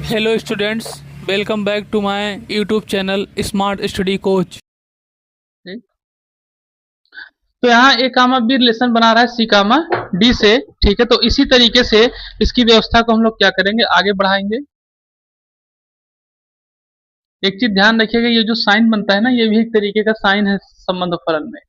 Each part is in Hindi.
Hello students, welcome back to my YouTube channel smart study coach. तो यहाँ ए कामा बी रिलेशन बना रहा है सी कामा डी से। ठीक है, तो इसी तरीके से इसकी व्यवस्था को हम लोग क्या करेंगे, आगे बढ़ाएंगे। एक चीज ध्यान रखिएगा, ये जो साइन बनता है ना, ये भी एक तरीके का साइन है संबंध फलन में।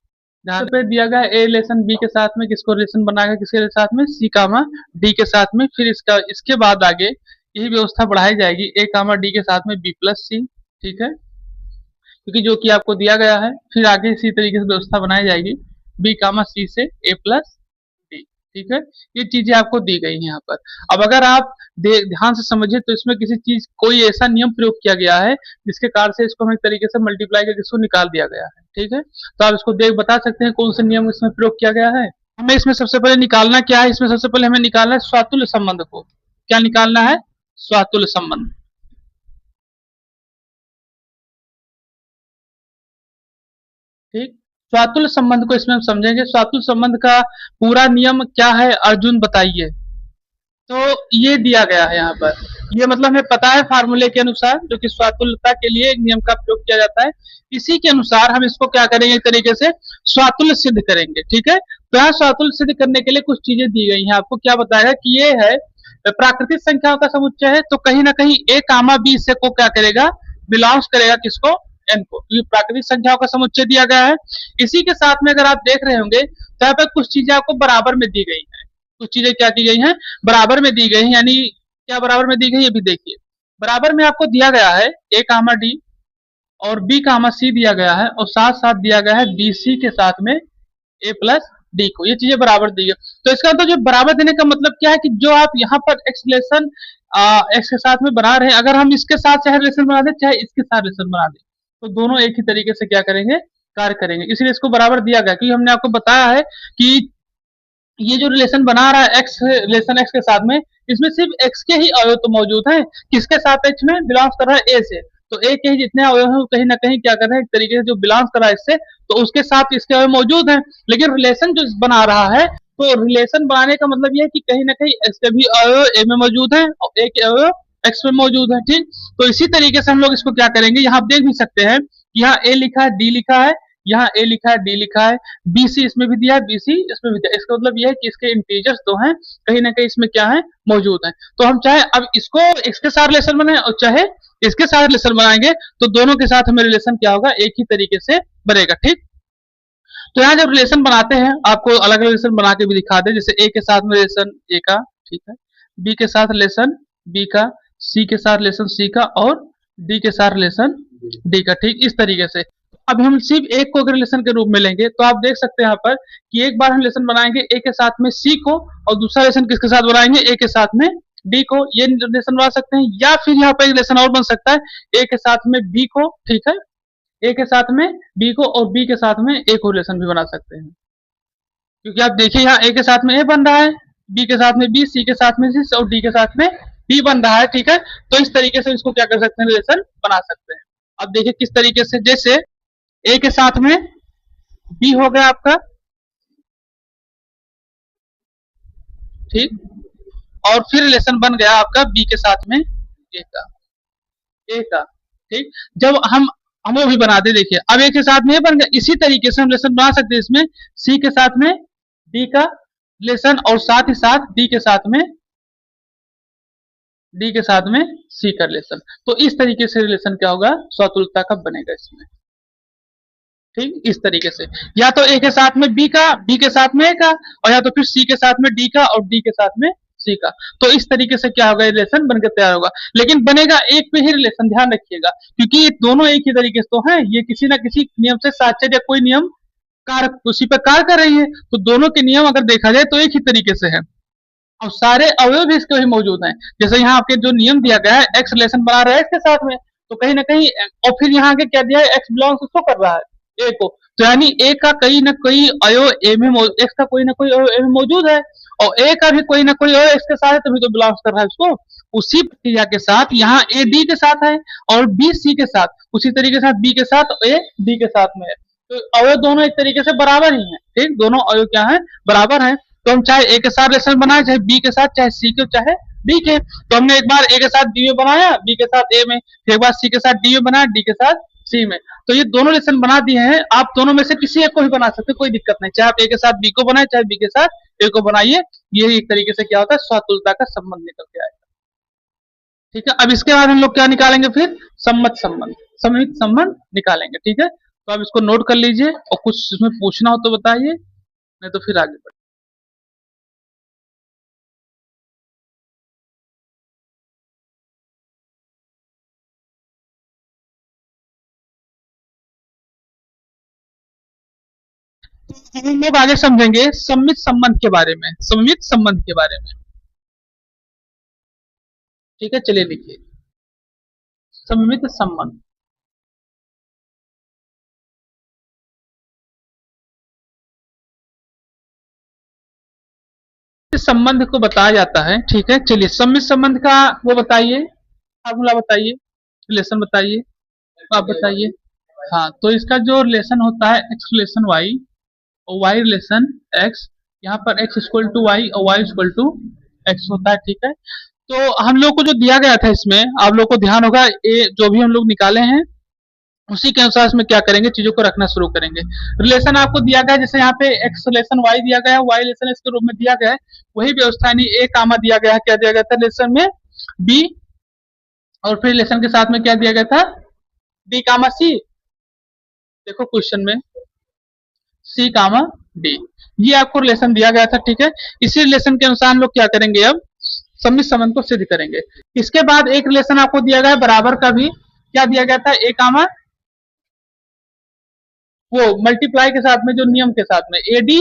जहाँ पे दिया गया ए रिलेशन बी के साथ में किसको रिलेशन बनाएगा, किसके साथ में, सी कामा डी के साथ में। फिर इसके बाद आगे यही व्यवस्था बढ़ाई जाएगी ए कामा डी के साथ में बी प्लस सी। ठीक है, क्योंकि जो कि आपको दिया गया है। फिर आगे इसी तरीके से व्यवस्था बनाई जाएगी बी कामा सी से ए प्लस डी। ठीक है, ये चीजें आपको दी गई हैं यहाँ पर। अब अगर आप ध्यान से समझिए तो इसमें किसी चीज कोई ऐसा नियम प्रयोग किया गया है जिसके कारण से इसको हम एक तरीके से मल्टीप्लाई करके इसको निकाल दिया गया है। ठीक है, तो आप इसको देख बता सकते हैं कौन सा नियम इसमें प्रयोग किया गया है। हमें इसमें सबसे पहले निकालना क्या है, इसमें सबसे पहले हमें निकालना है स्वातुल्य संबंध को। क्या निकालना है, स्वातुल्य संबंध। ठीक, स्वातुल्य संबंध को इसमें हम समझेंगे। स्वातुल्य संबंध का पूरा नियम क्या है, अर्जुन बताइए। तो ये दिया गया है यहाँ पर, ये मतलब हमें पता है फार्मूले के अनुसार, जो कि स्वातुल्यता के लिए एक नियम का प्रयोग किया जाता है। इसी के अनुसार हम इसको क्या करेंगे, एक तरीके से स्वातुल्य सिद्ध करेंगे। ठीक है, तो यहाँ स्वातुल्य सिद्ध करने के लिए कुछ चीजें दी गई हैं। आपको क्या बताया कि ये है प्राकृतिक संख्याओं का समुच्चय है, तो कहीं ना कहीं ए कामा बी से को क्या करेगा, बिलोंग्स करेगा किसको, एन को, क्योंकि प्राकृतिक संख्याओं का समुच्चय दिया गया है। इसी के साथ में अगर आप देख रहे होंगे तो यहाँ पे कुछ चीजें आपको बराबर में दी गई है। कुछ चीजें क्या की गई हैं, बराबर में दी गई हैं। यानी क्या बराबर में दी गई, ये भी देखिए। बराबर में आपको दिया गया है ए कामा डी और बी कामा सी दिया गया है, और साथ साथ दिया गया है बी सी के साथ में ए प्लस डी को। ये चीजें बराबर दी है। तो इसका मतलब जो बराबर देने का मतलब क्या है कि जो आप यहाँ पर एक्स रिलेशन एक्स के साथ में बना रहे हैं, अगर हम इसके साथ चाहे रिलेशन बना दें चाहे इसके साथ रिलेशन बना दें, तो दोनों एक ही तरीके से क्या करेंगे, कार्य करेंगे। इसलिए इसको बराबर दिया गया, क्योंकि हमने आपको बताया है कि ये जो रिलेशन बना रहा है एक्स रिलेशन एक्स के साथ में, इसमें सिर्फ एक्स के ही अवयव तो मौजूद हैं। किसके सापेक्ष में, बिलोंग्स कर रहा है ए से। तो ए के ही जितने अवयव हैं वो कहीं ना कहीं क्या कर रहे हैं, एक तरीके से जो बिलोंग्स कर रहा है इससे, तो उसके साथ इसके अवयव मौजूद हैं। लेकिन रिलेशन जो बना रहा है, तो रिलेशन बनाने का मतलब ये है कि कहीं ना कहीं एक्स के भी अवयव ए में मौजूद हैं और ए के अवयव एक्स में मौजूद है। ठीक, तो इसी तरीके से हम लोग इसको क्या करेंगे, यहाँ आप देख भी सकते हैं कि यहाँ ए लिखा है, डी लिखा है, यहाँ ए लिखा है, डी लिखा है, बीसी इसमें भी दिया है, बीसी इसमें भी दिया है। इसका मतलब यह है कि इसके इंटीजर्स तो हैं, कहीं ना कहीं इसमें क्या है, मौजूद है। तो हम चाहे अब इसको इसके साथ रिलेशन बनाए और चाहे इसके साथ रिलेशन बनाएंगे, तो दोनों के साथ हमें रिलेशन क्या होगा, एक ही तरीके से बनेगा। ठीक, तो यहाँ जब रिलेशन बनाते हैं, आपको अलग अलग रिलेशन बना के भी दिखा दे। जैसे ए के साथ में रिलेशन ए का, ठीक है, बी के साथ रिलेशन बी का, सी के साथ रिलेशन सी का, और डी के साथ रिलेशन डी का। ठीक, इस तरीके से। अब हम सिर्फ एक को अगर रिलेशन के रूप में लेंगे, तो आप देख सकते हैं यहाँ पर कि एक बार हम रिलेशन बनाएंगे ए के साथ में सी को, और दूसरा रिलेशन किसके साथ बनाएंगे, ए के साथ में डी को। ये रिलेशन बना सकते हैं, या फिर यहाँ पर एक रिलेशन और बन सकता है ए के साथ में बी को। ठीक है, ए के साथ में बी को और बी के साथ में ए को रिलेशन भी बना सकते हैं। क्योंकि आप देखिए यहाँ ए के साथ में ए बन रहा है, बी के साथ में बी, सी के साथ में सी और डी के साथ में डी बन रहा है। ठीक है, तो इस तरीके से इसको क्या कर सकते हैं, रिलेशन बना सकते हैं। अब देखिए किस तरीके से, जैसे ए के साथ में बी हो गया आपका, ठीक, और फिर रिलेशन बन गया आपका बी के साथ में ए का, ए का। ठीक, जब हम वो भी बना दे, देखिए अब ए के साथ में बन गया। इसी तरीके से हम रिलेशन बना सकते हैं इसमें सी के साथ में डी का रिलेशन, और साथ ही साथ डी के साथ में सी का रिलेशन। तो इस तरीके से रिलेशन क्या होगा, स्वतुल्यता का बनेगा इसमें। ठीक, इस तरीके से, या तो ए के साथ में बी का, बी के साथ में ए का, और या तो फिर सी के साथ में डी का और डी के साथ में सी का। तो इस तरीके से क्या होगा, रिलेशन बनकर तैयार होगा। लेकिन बनेगा एक पे ही रिलेशन, ध्यान रखिएगा, क्योंकि ये दोनों एक ही तरीके से तो हैं, ये किसी ना किसी नियम से साक्षर या कोई नियम कार्य उसी पर कार्य कर रही है। तो दोनों के नियम अगर देखा जाए तो एक ही तरीके से है, और सारे अवयव भी इसके ही मौजूद हैं। जैसे यहाँ आपके जो नियम दिया गया है, एक्स रिलेशन बना रहा है एक्स के साथ में, तो कहीं ना कहीं, और फिर यहाँ आगे क्या दिया है, एक्स बिलोंग्स उसको कर रहा है ए को, तो यानी ए का कहीं ना कोई अवयव ए में, एक्स का कोई ना कोई अवयव ए में मौजूद है, और ए का भी कोई ना कोई अवयव एक्स के साथ है, तभी तो बिलोंग्स कर रहा है उसको। उसी प्रक्रिया के साथ यहाँ ए डी के साथ है और बी सी के साथ, उसी तरीके से बी के साथ ए डी के साथ में है। तो अवयव दोनों एक तरीके से बराबर ही है। ठीक, दोनों अवयव क्या है, बराबर है। तो हम चाहे ए के साथ रिलेशन बनाए, चाहे बी के साथ, चाहे सी के, चाहे डी के। तो हमने एक बार ए के साथ बी में बनाया, बी के साथ ए में, फिर एक बार सी के साथ डी में बनाया, डी के साथ सी में। तो ये दोनों लेसन बना दिए हैं, आप दोनों में से किसी एक को भी बना सकते, कोई दिक्कत नहीं, चाहे आप ए के साथ बी को बनाए, चाहे बी के साथ ए को बनाइए। ये एक तरीके से क्या होता है, स्वतुल्यता का संबंध निकल के आएगा। ठीक है, अब इसके बाद हम लोग क्या निकालेंगे, फिर सम्मत संबंध, सममित संबंध निकालेंगे। ठीक है, तो आप इसको नोट कर लीजिए, और कुछ इसमें पूछना हो तो बताइए, नहीं तो फिर आगे बढ़े। हम लोग आगे समझेंगे सम्मित संबंध के बारे में, सममित संबंध के बारे में। ठीक है, चलिए लिखिए सममित संबंध। इस संबंध को बताया जाता है। ठीक है, चलिए सम्मित संबंध का वो बताइए, फार्मूला बताइए, रिलेशन बताइए, आप बताइए। हाँ, तो इसका जो रिलेशन होता है एक्स रिलेशन वाई और वाई रिलेशन एक्स, यहाँ पर एक्स इक्वल टू वाई और वाई इक्वल टू एक्स होता है। ठीक है, तो हम लोग को जो दिया गया था इसमें, आप लोग को ध्यान होगा, ये जो भी हम लोग निकाले हैं उसी के अनुसार इसमें क्या करेंगे, चीजों को रखना शुरू करेंगे। रिलेशन आपको दिया गया है, जैसे यहाँ पे एक्स रिलेशन वाई दिया गया है, वाई रिलेशन एक्स के रूप में दिया गया है, वही व्यवस्था यानी ए कामा दिया गया है, क्या दिया गया था रिलेशन में, बी, और फिर रिलेशन के साथ में क्या दिया गया था, बी कामा सी। देखो क्वेश्चन में सी कामा डी, ये आपको रिलेशन दिया गया था। ठीक है, इसी रिलेशन के अनुसार हम लोग क्या करेंगे, अब सम्मित संबंध को सिद्ध करेंगे। इसके बाद एक रिलेशन आपको दिया गया है बराबर का भी, क्या दिया गया था, ए कामा वो मल्टीप्लाई के साथ में, जो नियम के साथ में, A D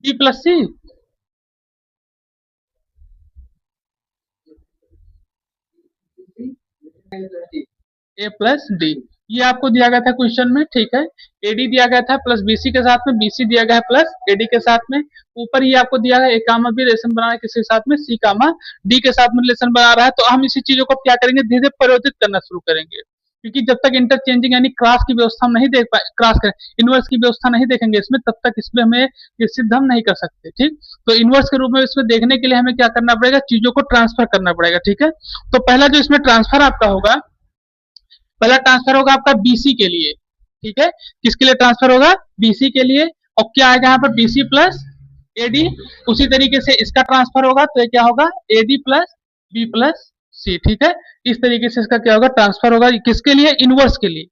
B plus C. A plus D, ये आपको दिया गया था क्वेश्चन में। ठीक है, एडी दिया गया था प्लस बीसी के साथ में, बीसी दिया गया है प्लस एडी के साथ में। ऊपर ही आपको दिया है ए कामा बी रिलेशन बना है किसके साथ में, सी कामा डी के साथ में रिलेशन बना रहा है। तो हम इसी चीजों को क्या करेंगे, धीरे धीरे परिवर्तित करना शुरू करेंगे, क्योंकि जब तक इंटरचेंजिंग यानी क्रॉस की व्यवस्था हम नहीं देख पाए, क्रॉस कर इनवर्स की व्यवस्था नहीं देखेंगे इसमें, तब तक इसमें हमें ये सिद्ध हम नहीं कर सकते। ठीक, तो इनवर्स के रूप में इसमें देखने के लिए हमें क्या करना पड़ेगा, चीजों को ट्रांसफर करना पड़ेगा। ठीक है, तो पहला जो इसमें ट्रांसफर आपका होगा, पहला ट्रांसफर होगा आपका बीसी के लिए। ठीक है, किसके लिए ट्रांसफर होगा, बीसी के लिए, और क्या आएगा यहाँ पर बीसी प्लस एडी। उसी तरीके से इसका ट्रांसफर होगा, तो ये क्या होगा, एडी प्लस बी प्लस सी। ठीक है, इस तरीके से इसका क्या होगा, ट्रांसफर होगा, किसके लिए, इनवर्स के लिए।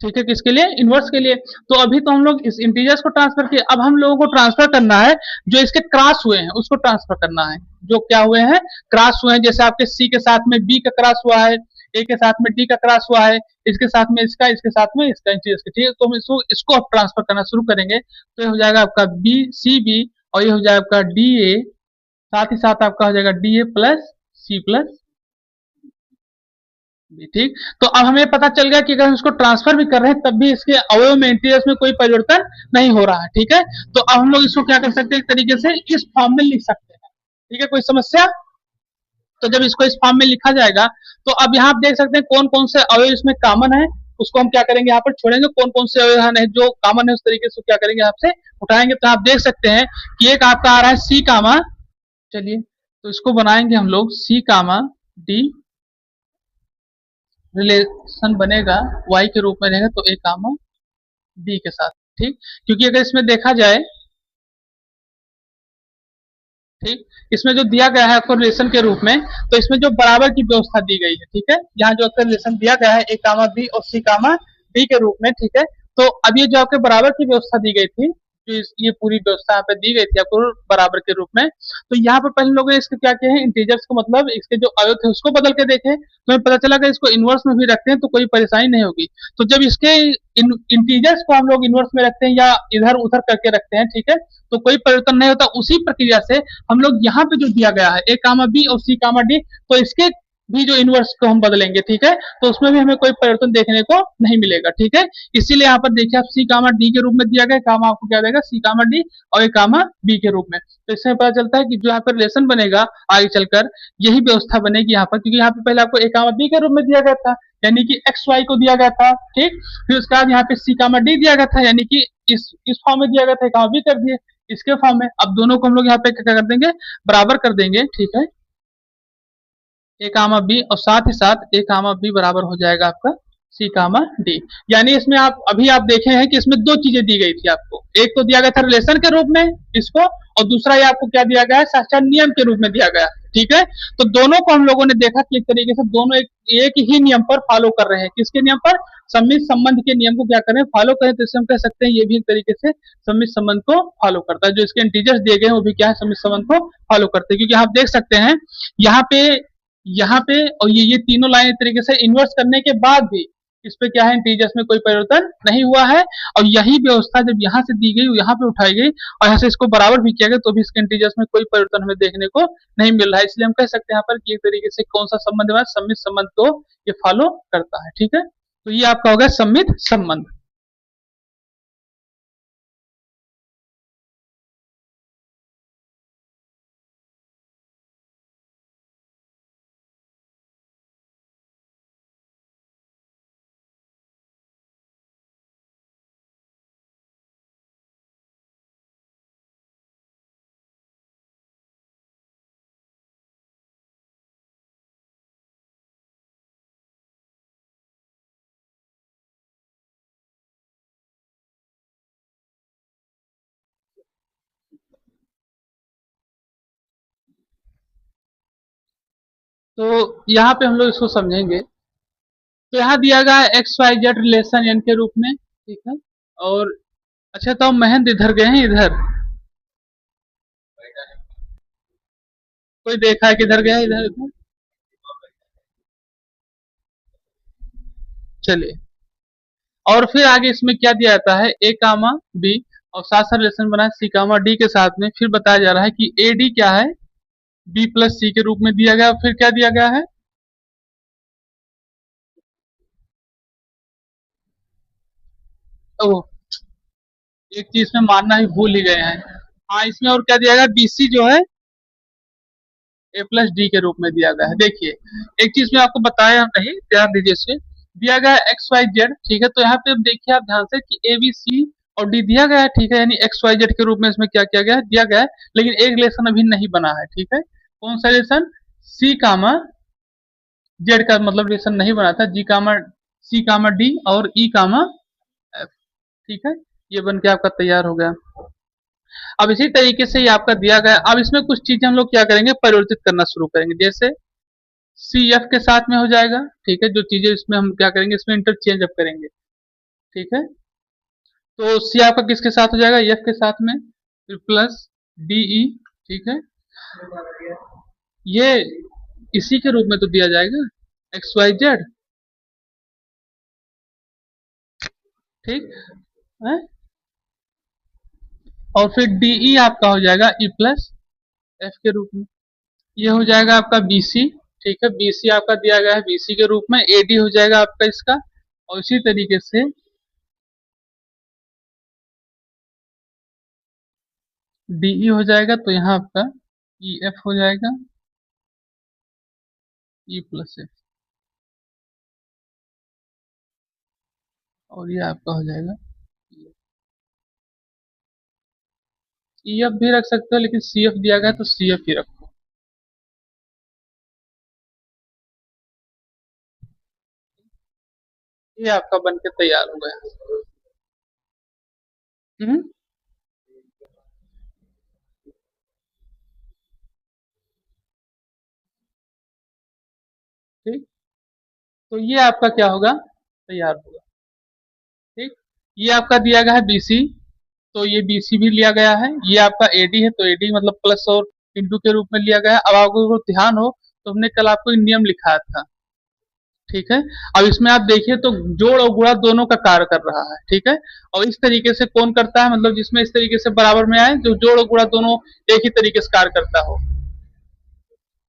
ठीक है, किसके लिए, इनवर्स के लिए। तो अभी तो हम लोग इस इंटीजर्स को ट्रांसफर किए, अब हम लोगों को ट्रांसफर करना है जो इसके क्रॉस हुए हैं, उसको ट्रांसफर करना है, जो क्या हुए हैं, क्रॉस हुए हैं। जैसे आपके सी के साथ में बी का क्रॉस हुआ है, ए के साथ में डी का क्रॉस हुआ है, इसके साथ में इसका, इसके साथ में इसका, इंटीजर्स के। ठीक है, तो हम इसको अब ट्रांसफर करना शुरू करेंगे, तो ये हो जाएगा आपका बी सी बी, और ये हो जाएगा आपका डी ए, साथ ही साथ आपका हो जाएगा D A plus C plus. ठीक, तो अब हमें पता चल गया कि अगर हम इसको ट्रांसफर भी कर रहे हैं तब भी इसके अवयव में, इंटीजर्स में कोई परिवर्तन नहीं हो रहा है। ठीक है, तो अब हम लोग इसको क्या कर सकते हैं, एक तरीके से इस फॉर्म में लिख सकते हैं। ठीक है, कोई समस्या, तो जब इसको इस फॉर्म में लिखा जाएगा, तो अब यहाँ आप देख सकते हैं कौन कौन से अवयव इसमें कॉमन है, उसको हम क्या करेंगे, यहाँ पर छोड़ेंगे, कौन कौन से अवयव है जो कॉमन है उस तरीके से क्या करेंगे, आपसे उठाएंगे। तो आप देख सकते हैं कि एक आपका आ रहा है सी कामा, चलिए तो इसको बनाएंगे हम लोग, सी कामा डी रिलेशन बनेगा y के रूप में रहेगा, तो ए कामा बी के साथ। ठीक, क्योंकि अगर इसमें देखा जाए, ठीक, इसमें जो दिया गया है आपको रिलेशन के रूप में, तो इसमें जो बराबर की व्यवस्था दी गई है। ठीक है, यहाँ जो आपका रिलेशन दिया गया है ए कामा बी और सी कामा डी के रूप में। ठीक है, तो अब ये जो आपके बराबर की व्यवस्था दी गई थी, जो ये पूरी व्यवस्था यहाँ पे दी गई थी आपको बराबर के रूप में, तो यहाँ पर पहले लोगों ने इसके क्या किया है, इंटीजर्स को मतलब इसके जो अवयव थे उसको बदल के देखे, तो हमें पता चला कि इसको इनवर्स में भी रखते हैं तो कोई परेशानी नहीं होगी। तो जब इसके इंटीजर्स को हम लोग इनवर्स में रखते हैं या इधर उधर करके रखते हैं, ठीक है, तो कोई परिवर्तन नहीं होता। उसी प्रक्रिया से हम लोग यहाँ पे जो दिया गया है ए कामा बी और सी कामा डी, तो इसके भी जो इनवर्स को हम बदलेंगे। ठीक है, तो उसमें भी हमें कोई परिवर्तन देखने को नहीं मिलेगा। ठीक है, इसीलिए यहाँ पर देखिए आप सी कामा डी के रूप में दिया गया, कामा आपको क्या देगा, सी कामा डी और ए कामा बी के रूप में। तो इससे पता चलता है कि जो यहाँ पर रिलेशन बनेगा आगे चलकर यही व्यवस्था बनेगी यहाँ पर, क्योंकि यहाँ पे पहले आपको ए कामा बी के रूप में दिया गया था, यानी कि एक्स वाई को दिया गया था। ठीक, फिर उसके बाद यहाँ पे सी कामा डी दिया गया था, यानी कि इस फॉर्म में दिया गया था, ए कामा बी कर दिए। इसके फॉर्म में। अब दोनों को हम लोग यहाँ पे क्या कर देंगे, बराबर कर देंगे, ठीक है, ए कामा बी, और साथ ही साथ ए कामा बी बराबर हो जाएगा आपका सी कामा डी। यानी इसमें आप अभी आप देखे हैं कि इसमें दो चीजें दी गई थी आपको, एक तो दिया गया था रिलेशन के रूप में इसको, और दूसरा ये आपको क्या दिया गया है, साक्षात नियम के रूप में दिया गया, ठीक है। तो दोनों को हम लोगों ने देखा कि एक तरीके से दोनों एक ही नियम पर फॉलो कर रहे हैं, किसके नियम पर, सम्मित संबंध के नियम को क्या करें, फॉलो करें। तो इससे हम कह सकते हैं ये भी एक तरीके से सम्मित संबंध को फॉलो करता है, जो इसके इंटीजर्स दिए गए हैं वो भी क्या है, सम्मित संबंध को फॉलो करते हैं। क्योंकि आप देख सकते हैं यहाँ पे और ये तीनों लाइन एक तरीके से इन्वर्स करने के बाद भी इस पे क्या है, इंटीजर्स में कोई परिवर्तन नहीं हुआ है, और यही व्यवस्था जब यहाँ से दी गई, यहाँ पे उठाई गई और यहाँ से इसको बराबर भी किया गया, तो भी इसके इंटीजर्स में कोई परिवर्तन हमें देखने को नहीं मिल रहा है। इसलिए हम कह सकते हैं यहाँ पर कि एक तरीके से कौन सा संबंध है, सम्मित संबंध को ये फॉलो करता है, ठीक है। तो ये आपका हो गया सम्मित संबंध। तो यहाँ पे हम लोग इसको समझेंगे। तो यहाँ दिया गया है X Y Z relation N के रूप में, ठीक है। और अच्छा, तो महेंद्र इधर गए हैं, इधर कोई देखा है किधर गया, इधर इधर, चलिए। और फिर आगे इसमें क्या दिया जाता है, ए कामा बी, और साथ साथ रिलेशन बना है सी कामा डी के साथ में। फिर बताया जा रहा है कि ए डी क्या है, बी प्लस सी के रूप में दिया गया। फिर क्या दिया गया है, ओ, एक चीज में मानना ही भूल ही गए हैं। हाँ, इसमें और क्या दिया गया, बीसी जो है ए प्लस डी के रूप में दिया गया है। देखिए, एक चीज मैं आपको बताया नहीं, ध्यान दीजिए इसमें। दिया गया है एक्स वाई जेड, ठीक है। तो यहाँ पे अब देखिए आप ध्यान से कि ए बी सी और डी दिया गया है, ठीक है। यानी एक्स वाई जेड के रूप में इसमें क्या किया गया है, दिया गया है। लेकिन एक रिलेशन अभी नहीं बना है, ठीक है। कौन सा रिलेशन, सी कामा जेड का मतलब रिलेशन नहीं बना था, जी कामा सी कामा डी और ई कामा एफ, ठीक है। ये बन के आपका तैयार हो गया। अब इसी तरीके से ये आपका दिया गया। अब इसमें कुछ चीजें हम लोग क्या करेंगे, परिवर्तित करना शुरू करेंगे। जैसे सी एफ के साथ में हो जाएगा, ठीक है। जो चीजें इसमें हम क्या करेंगे, इसमें इंटरचेंज अप करेंगे, ठीक है। तो सी आपका किसके साथ हो जाएगा, एफ के साथ में, फिर प्लस डीई, ठीक है। ये इसी के रूप में तो दिया जाएगा, एक्स वाई जेड, ठीक है। और फिर डीई आपका हो जाएगा ई प्लस एफ के रूप में। ये हो जाएगा आपका बीसी, ठीक है। बीसी आपका दिया गया है बीसी के रूप में, एडी हो जाएगा आपका इसका। और इसी तरीके से डीई हो जाएगा, तो यहाँ आपका ई एफ हो जाएगा, ई प्लस एफ, और ये आपका हो जाएगा ई एफ भी रख सकते हो, लेकिन सी एफ दिया गया तो सी एफ ही रखो। ये आपका बन के तैयार हो गया। हम्म, ठीक। तो ये आपका क्या होगा, तैयार होगा, ठीक। ये आपका दिया गया है बीसी, तो ये बीसी भी लिया गया है। ये आपका एडी है, तो एडी मतलब प्लस और इंटू के रूप में लिया गया है। अब आपको ध्यान हो तो हमने कल आपको एक नियम लिखाया था, ठीक है। अब इसमें आप देखिए तो जोड़ और गुणा दोनों का कार्य कर रहा है, ठीक है। और इस तरीके से कौन करता है, मतलब जिसमें इस तरीके से बराबर में आए, जो जोड़ और गुणा दोनों एक ही तरीके से कार्य करता हो।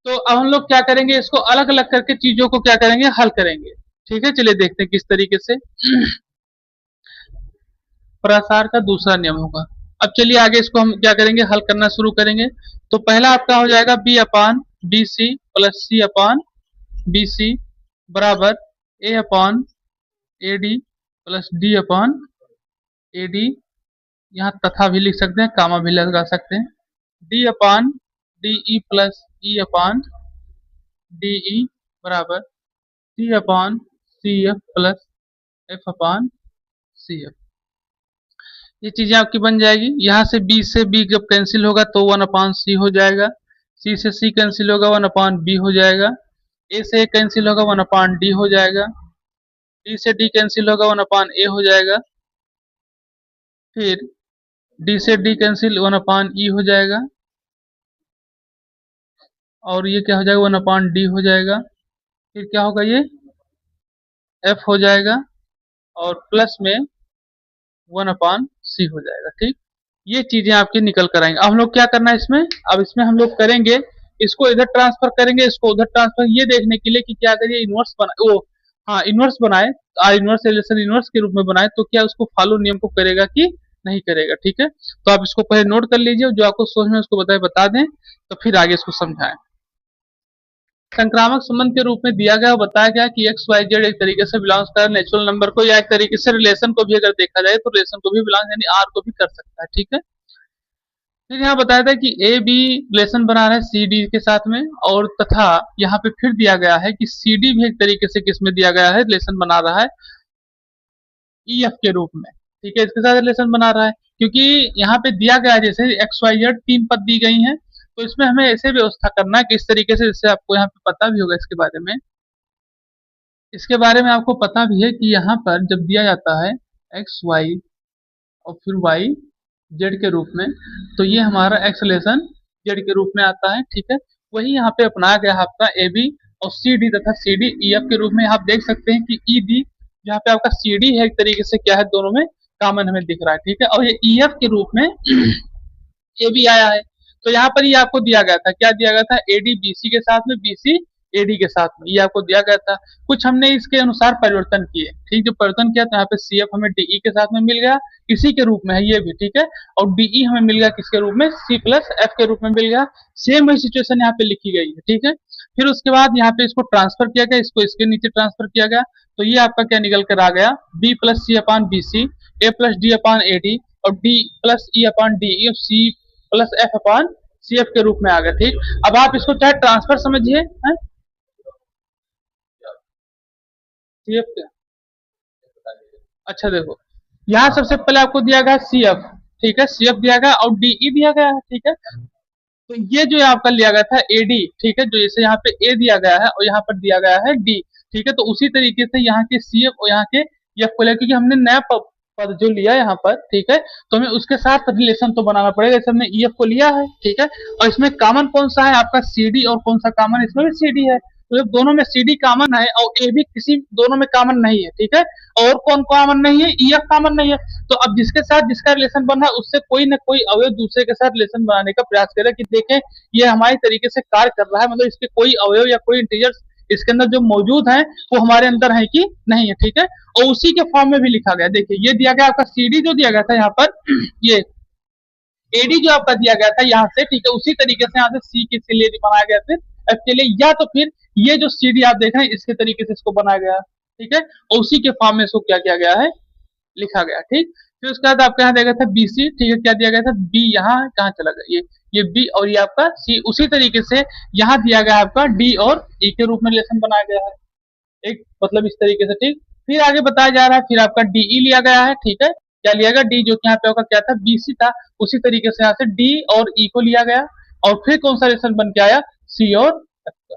तो अब हम लोग क्या करेंगे, इसको अलग अलग करके चीजों को क्या करेंगे, हल करेंगे, ठीक है। चलिए देखते हैं किस तरीके से। प्रसार का दूसरा नियम होगा। अब चलिए आगे इसको हम क्या करेंगे, हल करना शुरू करेंगे। तो पहला आपका हो जाएगा B upon B C plus C upon B C बराबर A upon A D plus D upon A D यहाँ तथा भी लिख सकते हैं, कामा भी लगा सकते हैं। डी अपान D E plus E upon D ई बराबर सी अपान C F plus F upon C F. ये चीजें आपकी बन जाएगी। यहाँ से बी जब कैंसिल होगा तो वन अपान सी हो जाएगा, सी से सी कैंसिल होगा वन अपान बी हो जाएगा, ए से ए कैंसिल होगा वन अपान डी हो जाएगा, डी से डी कैंसिल होगा वन अपान ए हो जाएगा, फिर डी से डी कैंसिल वन अपान ई हो जाएगा, और ये क्या हो जाएगा वन अपान डी हो जाएगा, फिर क्या होगा ये एफ हो जाएगा, और प्लस में वन अपान सी हो जाएगा। ठीक, ये चीजें आपकी निकल कर आएंगे। अब हम लोग क्या करना है इसमें, अब इसमें हम लोग करेंगे इसको इधर ट्रांसफर करेंगे, इसको उधर ट्रांसफर, ये देखने के लिए कि क्या करिए इनवर्स बना ओ हाँ इनवर्स बनाए, आर इनवर्स रिलेशन इनवर्स के रूप में बनाए तो क्या उसको फॉलो नियम को करेगा कि नहीं करेगा। ठीक है, तो आप इसको पहले नोट कर लीजिए, जो आपको सोच में उसको बताए बता दें, तो फिर आगे इसको समझाएं। संक्रामक संबंध के रूप में दिया गया बताया गया कि एक्स वाई जेड एक तरीके से बिलोंग्स कर नेचुरल नंबर को, या एक तरीके से रिलेशन को भी अगर देखा जाए तो रिलेशन को भी बिलोंग यानी आर को भी कर सकता है। ठीक है, फिर यहाँ बताया था कि ए बी रिलेशन बना रहा है सी डी के साथ में, और तथा यहाँ पे फिर दिया गया है कि सी डी भी एक तरीके से किसमें दिया गया है रिलेशन बना रहा है ई एफ के रूप में। ठीक है, इसके साथ रिलेशन बना रहा है, क्योंकि यहाँ पे दिया गया है जैसे एक्स वाई जेड तीन पद दी गई हैं, तो इसमें हमें ऐसे व्यवस्था करना है कि इस तरीके से, जिससे आपको यहाँ पे पता भी होगा इसके बारे में आपको पता भी है कि यहाँ पर जब दिया जाता है एक्स वाई और फिर वाई जेड के रूप में, तो ये हमारा एक्स रिलेशन जेड के रूप में आता है। ठीक है, वही यहाँ पे अपनाया गया है आपका ए बी और सी डी तथा सी डी ई एफ के रूप में। आप देख सकते हैं कि ई डी जहाँ पे आपका सी डी है एक तरीके से क्या है दोनों में कॉमन हमें दिख रहा है। ठीक है, और ये ई एफ के रूप में ए बी आया है, तो यहाँ पर ये आपको दिया गया था, क्या दिया गया था ए डी बी सी के साथ में, बी सी ए डी के साथ में, ये आपको दिया गया था। कुछ हमने इसके अनुसार परिवर्तन किए। ठीक, जो परिवर्तन किया तो यहाँ पे सी एफ हमें डी ई के साथ में मिल गया, इसी के रूप में है ये भी। ठीक है, और डी ई हमें मिल गया किसके रूप में, सी प्लस एफ के रूप में मिल गया। सेम वही सिचुएशन यहाँ पे लिखी गई है। ठीक है, फिर उसके बाद यहाँ पे इसको ट्रांसफर किया गया, इसको इसके नीचे ट्रांसफर किया गया, तो ये आपका क्या निकल कर आ गया B plus C upon B C, A plus D upon A D, और D plus E upon D E, और C plus F upon C F के रूप में आ गया। ठीक, अब आप इसको चाहे ट्रांसफर समझिए सी एफ के। अच्छा देखो, यहाँ सबसे पहले आपको दिया गया सी एफ। ठीक है, सी एफ दिया गया और डी ई दिया गया है। ठीक है, तो ये जो आपका लिया गया था ए डी, ठीक है, जो जैसे यहाँ पे ए दिया गया है और यहाँ पर दिया गया है डी। ठीक है, तो उसी तरीके से यहाँ के सी एफ और यहाँ के एफ को लिया, क्योंकि हमने नया पद जो लिया यहाँ पर। ठीक है, तो हमें उसके साथ रिलेशन तो बनाना पड़ेगा, जैसे हमने ई एफ को लिया है। ठीक है, और इसमें कॉमन कौन सा है आपका सी डी, और कौन सा कॉमन, इसमें भी सी डी है, तो जब दोनों में सी डी कॉमन है और ए भी किसी दोनों में कॉमन नहीं है। ठीक है, और कौन कॉमन नहीं है, ई एफ कॉमन नहीं है, तो अब जिसके साथ जिसका रिलेशन बन रहा है उससे कोई ना कोई अवयव दूसरे के साथ रिलेशन बनाने का प्रयास करे कि देखें ये हमारे तरीके से कार्य कर रहा है, मतलब इसके कोई अवयव या कोई इंटीजर्स इसके अंदर जो मौजूद है वो हमारे अंदर है कि नहीं है। ठीक है, और उसी के फॉर्म में भी लिखा गया, देखिए ये दिया गया आपका सी डी जो दिया गया था यहाँ पर ये एडी जो आपका दिया गया था यहाँ से। ठीक है, उसी तरीके से यहाँ से सी के लिए बनाया गया, फिर एफ के लिए, या तो फिर ये जो सी डी आप देख रहे हैं इसके तरीके से इसको बनाया गया। ठीक है, और उसी के फॉर्म में इसको क्या किया गया है, लिखा गया। ठीक, फिर उसके बाद आपका यहाँ दिया गया था बी सी। ठीक है, क्या दिया गया था बी, यहाँ कहाँ चला गया ये बी, और ये आपका सी, उसी तरीके से यहाँ दिया गया आपका डी और ई के रूप में रिलेशन बनाया गया है, एक मतलब इस तरीके से। ठीक, फिर आगे बताया जा रहा है, फिर आपका डीई लिया गया है। ठीक है, क्या लिया गया डी, जो कि यहाँ पे आपका क्या था बीसी था, उसी तरीके से यहाँ से डी और ई को लिया गया, और फिर कौन सा रिलेशन बन के आया, सी और एफ का।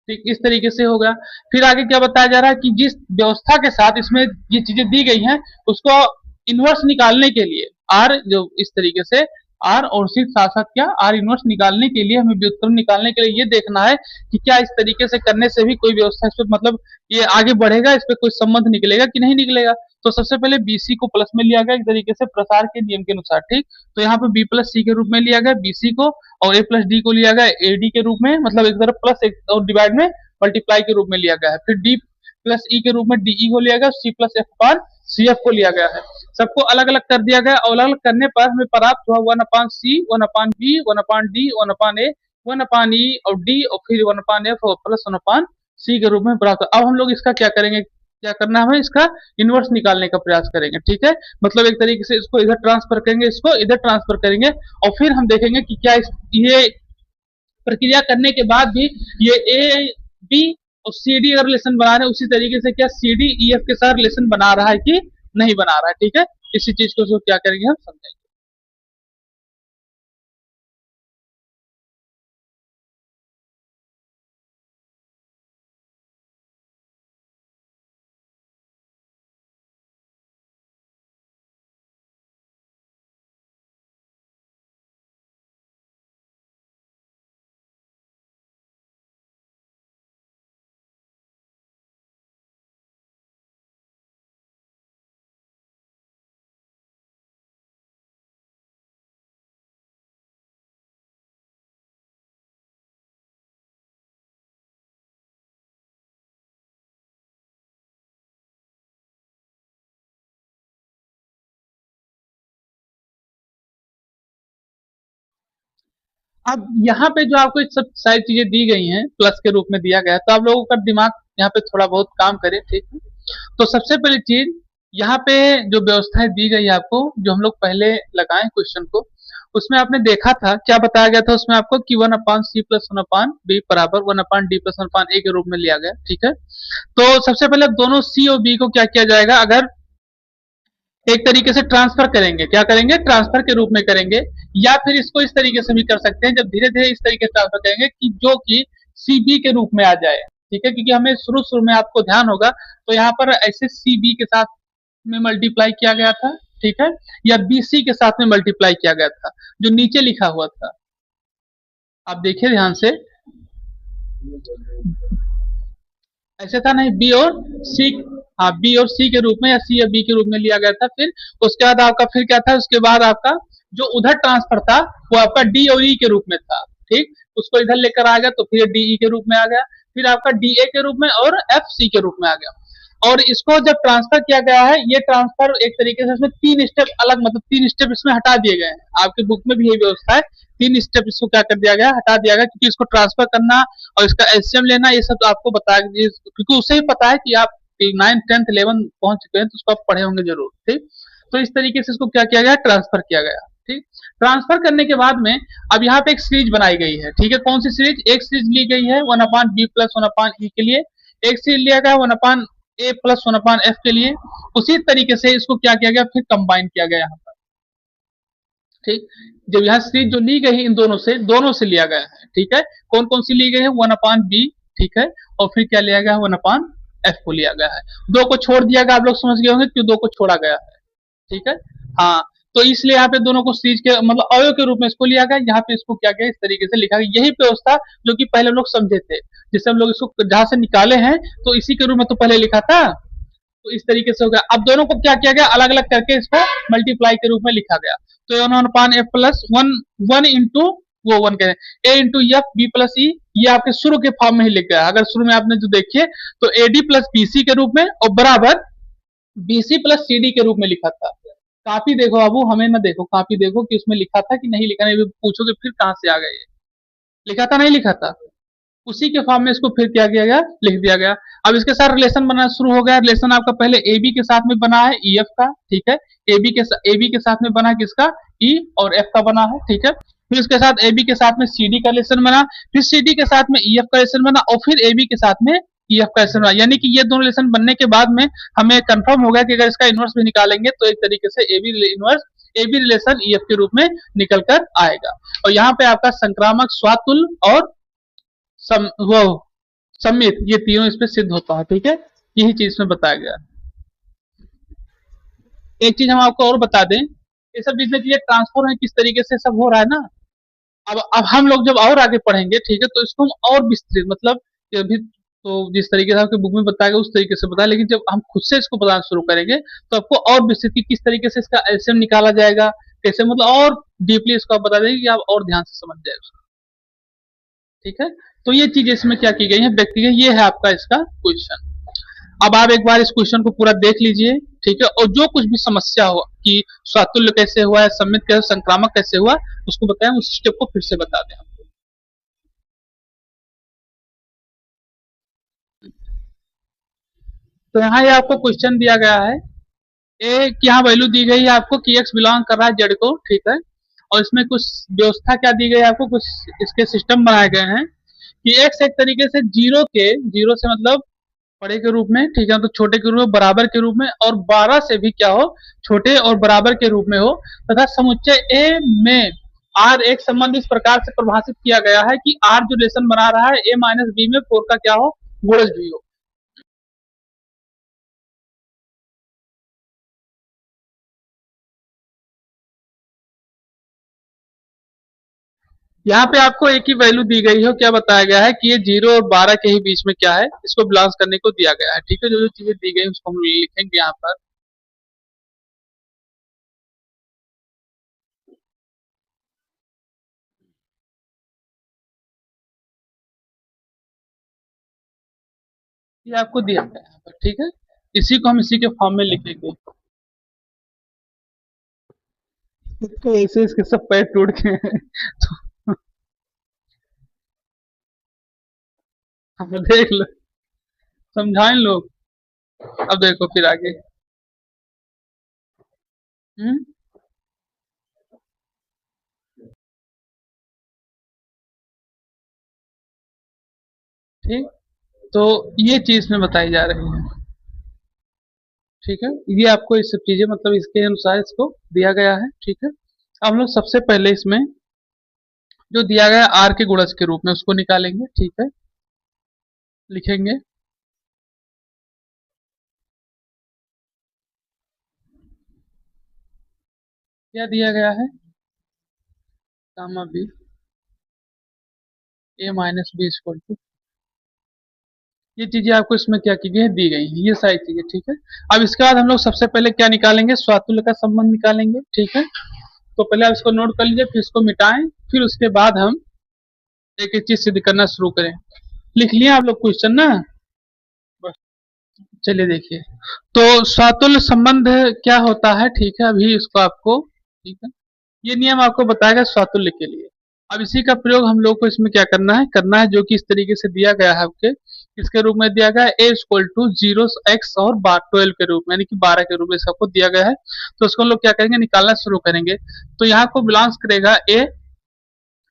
ठीक, इस तरीके से होगा। फिर आगे क्या बताया जा रहा है कि जिस व्यवस्था के साथ इसमें ये चीजें दी गई हैं उसको इनवर्स निकालने के लिए आर, जो इस तरीके से आर, और सिर्फ साथ साथ क्या आर इनवर्स निकालने के लिए हमें व्युत्क्रम निकालने के लिए ये देखना है कि क्या इस तरीके से करने से भी कोई व्यवस्था इस पर मतलब ये आगे बढ़ेगा, इस पर कोई संबंध निकलेगा कि नहीं निकलेगा। तो सबसे पहले बीसी को प्लस में लिया गया एक तरीके से प्रसार के नियम के अनुसार। ठीक, तो यहाँ पे बी प्लस सी के रूप में लिया गया बीसी को, और ए प्लस डी को लिया गया ए डी के रूप में, मतलब एक तरफ प्लस एक और डिवाइड में मल्टीप्लाई के रूप में लिया गया है। फिर डी प्लस ई के रूप में डीई को लिया गया, सी प्लस एफ पान सी एफ को लिया गया है। सबको अलग अलग कर दिया गया, और अलग अलग करने पर हमें प्राप्त हुआ one upon C, one upon B, one upon D, one upon A, one upon E और डी, और फिर वन अपान एफ और प्लस वन अपान सी के रूप में प्राप्त। अब हम लोग इसका क्या करेंगे, क्या करना है, हमें इसका इनवर्स निकालने का प्रयास करेंगे। ठीक है, मतलब एक तरीके से इसको इधर ट्रांसफर करेंगे, इसको इधर ट्रांसफर करेंगे, और फिर हम देखेंगे कि क्या ये प्रक्रिया करने के बाद भी ये ए बी और सी डी अगर रिलेशन बना रहे हैं, उसी तरीके से क्या सी डी ई एफ के साथ रिलेशन बना रहा है कि नहीं बना रहा है। ठीक है, इसी चीज को क्या करेंगे, हम समझेंगे। अब यहाँ पे जो आपको सब सारी चीजें दी गई हैं प्लस के रूप में दिया गया है, तो आप लोगों का दिमाग यहाँ पे थोड़ा बहुत काम करे। ठीक है, तो सबसे पहली चीज यहाँ पे जो व्यवस्थाएं दी गई है आपको, जो हम लोग पहले लगाए क्वेश्चन को, उसमें आपने देखा था क्या बताया गया था उसमें आपको कि 1/c+1/b बराबर 1/d+1/a के रूप में लिया गया। ठीक है, तो सबसे पहले दोनों c और b को क्या किया जाएगा, अगर एक तरीके से ट्रांसफर करेंगे, क्या करेंगे, ट्रांसफर के रूप में करेंगे, या फिर इसको इस तरीके से भी कर सकते हैं, जब धीरे धीरे इस तरीके से ट्रांसफर करेंगे कि जो कि सी बी के रूप में आ जाए। ठीक है, क्योंकि हमें शुरू शुरू में आपको ध्यान होगा तो यहाँ पर ऐसे सी बी के साथ में मल्टीप्लाई किया गया था। ठीक है, या बी सी के साथ में मल्टीप्लाई किया गया था, जो नीचे लिखा हुआ था, आप देखिए ध्यान से, ऐसे था नहीं, बी और सी, हाँ बी और सी के रूप में या सी या बी के रूप में लिया गया था। फिर उसके बाद आपका फिर क्या था, उसके बाद आपका जो उधर ट्रांसफर था वो आपका डी और ई के रूप में था। ठीक, उसको इधर लेकर आ गया तो फिर डी ई के रूप में आ गया, फिर आपका डी ए के रूप में और एफ सी के रूप में आ गया। और इसको जब ट्रांसफर किया गया है, ये ट्रांसफर एक तरीके से इसमें तीन स्टेप अलग, मतलब तीन स्टेप इसमें हटा दिए गए हैं, आपके बुक में भी यही व्यवस्था है। तीन स्टेप इसको क्या कर दिया गया, हटा दिया गया, क्योंकि इसको ट्रांसफर करना और इसका एलसीएम लेना ये सब आपको बताया, क्योंकि उसे ही पता है कि आप 9th 10th 11 पहुंच चुके हैं, तो उसको आप पढ़े होंगे जरूर। ठीक, तो इस तरीके से इसको क्या किया गया, ट्रांसफर किया गया। ठीक, ट्रांसफर करने के बाद में अब यहाँ पे एक सीरीज बनाई गई है। ठीक है, कौन सी सीरीज, एक सीरीज ली गई है 1/b+1/e के लिए, एक सीरीज लिया गया 1/a+1/f के लिए। उसी तरीके से इसको क्या किया गया, फिर कंबाइन किया गया यहाँ पर। ठीक, जब यहाँ सीरीज जो ली गई है इन दोनों से लिया गया है। ठीक है, कौन कौन सी ली गई है, 1/b। ठीक है, और फिर क्या लिया गया है, 1/f को लिया गया है। दो को छोड़ दिया गया, आप लोग समझ गए होंगे क्यों दो को छोड़ा गया है। ठीक है, हाँ, तो इसलिए यहाँ पे दोनों को सीरीज के मतलब अवयव के रूप में इसको लिया गया, यहाँ पे इसको क्या गया, इस तरीके से लिखा गया। यही व्यवस्था जो कि पहले हम लोग समझे थे, जिससे हम लोग इसको जहां से निकाले हैं तो इसी के रूप में तो पहले लिखा था, तो इस तरीके से हो गया। अब दोनों को क्या किया गया, अलग अलग करके इसको मल्टीप्लाई के रूप में लिखा गया। तो 1/f+1 1 इंटू वो 1 कह रहे ए इंटू एफ बी प्लस ई, ये आपके शुरू के फॉर्म में ही लिख गया। अगर शुरू में आपने जो देखिए तो एडी प्लस बीसी के रूप में और बराबर बीसी प्लस सी डी के रूप में लिखा था। कापी देखो बाबू, हमें ना देखो, कापी देखो कि उसमें लिखा था कि नहीं लिखा, नहीं पूछोगे फिर कहां से आ गए, लिखा था नहीं लिखा था, उसी के फॉर्म में इसको फिर क्या किया गया, लिख दिया गया। अब इसके साथ रिलेशन बनना शुरू हो गया। रिलेशन आपका पहले ए बी के साथ में बना है ई एफ का। ठीक है, ए बी के साथ में बना किसका, ई और एफ का बना है। ठीक है, फिर उसके साथ ए बी के साथ में सी डी का रिलेशन बना, फिर सी डी के साथ में ई एफ का रिलेशन बना, और फिर ए बी के साथ में ई एफ का रिलेशन बना। यानी कि ये दोनों रिलेशन बनने के बाद में हमें कंफर्म हो गया कि अगर इसका इनवर्स भी निकालेंगे तो एक तरीके से A B inverse A B relation E F के रूप में निकल कर आएगा। और यहाँ पे आपका संक्रामक, स्वातुल और वो सम्मित, ये तीनों इस पे सिद्ध होता है। ठीक है, यही चीज इसमें बताया गया। एक चीज हम आपको और बता दें, ये सब जितने चीजें ट्रांसफर है किस तरीके से सब हो रहा है ना, अब हम लोग जब और आगे पढ़ेंगे, ठीक है, तो इसको हम और विस्तृत, मतलब अभी तो जिस तरीके से आपके बुक में बताया गया उस तरीके से बताया, लेकिन जब हम खुद से इसको बताना शुरू करेंगे तो आपको और विस्तृत कि किस तरीके से इसका एलसीएम निकाला जाएगा, कैसे, मतलब और डीपली इसको आप बता देंगे कि आप और ध्यान से समझ जाए उसको। ठीक है, तो ये चीजें इसमें क्या की गई है, व्यक्ति है, ये है आपका इसका क्वेश्चन। अब आप एक बार इस क्वेश्चन को पूरा देख लीजिए। ठीक है, और जो कुछ भी समस्या हो कि स्वातुल्य कैसे हुआ है, सम्मित कैसे, संक्रामक कैसे हुआ, उसको बताएं, उस स्टेप को फिर से बता दें। तो यहाँ ये आपको क्वेश्चन दिया गया है ए की यहाँ वैल्यू दी गई है आपको कि एक्स बिलोंग कर रहा है जेड को, ठीक है। और इसमें कुछ व्यवस्था क्या दी गई है आपको, कुछ इसके सिस्टम बनाए गए हैं कि एक्स एक तरीके से जीरो से मतलब बड़े के रूप में, ठीक है, तो छोटे के रूप में, बराबर के रूप में, और 12 से भी क्या हो, छोटे और बराबर के रूप में हो, तथा समुच्चय ए में आर एक संबंध इस प्रकार से परिभाषित किया गया है कि आर जो रिलेशन बना रहा है ए माइनस बी में 4 का क्या हो, गुणज भी हो। यहाँ पे आपको एक ही वैल्यू दी गई हो, क्या बताया गया है कि ये 0 और 12 के ही बीच में क्या है, इसको बिलोंग करने को दिया गया है, ठीक है। जो जो चीजें दी गई उसको हम लिखेंगे यहाँ पर। ये आपको दिया गया है यहाँ पर, ठीक है। इसी को हम इसी के फॉर्म में लिखेंगे। तो ऐसे इसके सब पैर टूट गए हैं तो अब देख लो, समझाएं लोग। अब देखो फिर आगे। हम्म ठीक। तो ये चीज में बताई जा रही है, ठीक है। ये आपको ये सब चीजें मतलब इसके अनुसार इसको दिया गया है, ठीक है। अब हम लोग सबसे पहले इसमें जो दिया गया है आर के गुणज के रूप में उसको निकालेंगे, ठीक है। लिखेंगे क्या दिया गया है, gamma B A minus B equal to, ये चीजें आपको इसमें क्या की गई है, दी गई है, ये सारी चीजें, ठीक है। अब इसके बाद हम लोग सबसे पहले क्या निकालेंगे, स्वातुल्य का संबंध निकालेंगे, ठीक है। तो पहले आप इसको नोट कर लीजिए, फिर इसको मिटाएं, फिर उसके बाद हम एक एक चीज सिद्ध करना शुरू करें। लिख लिया आप लोग क्वेश्चन ना, चलिए देखिए। तो स्वातुल्य संबंध क्या होता है, ठीक है, अभी इसको आपको, ठीक है, ये नियम आपको बताएगा स्वातुल्य के लिए। अब इसी का प्रयोग हम लोग को इसमें क्या करना है जो कि इस तरीके से दिया गया है आपके, इसके रूप में दिया गया है ए इक्वल टू 0 x और 12 के रूप में, यानी कि 12 के रूप में सबको दिया गया है। तो उसको हम लोग क्या करेंगे, निकालना शुरू करेंगे। तो यहाँ को बिलोंग्स करेगा ए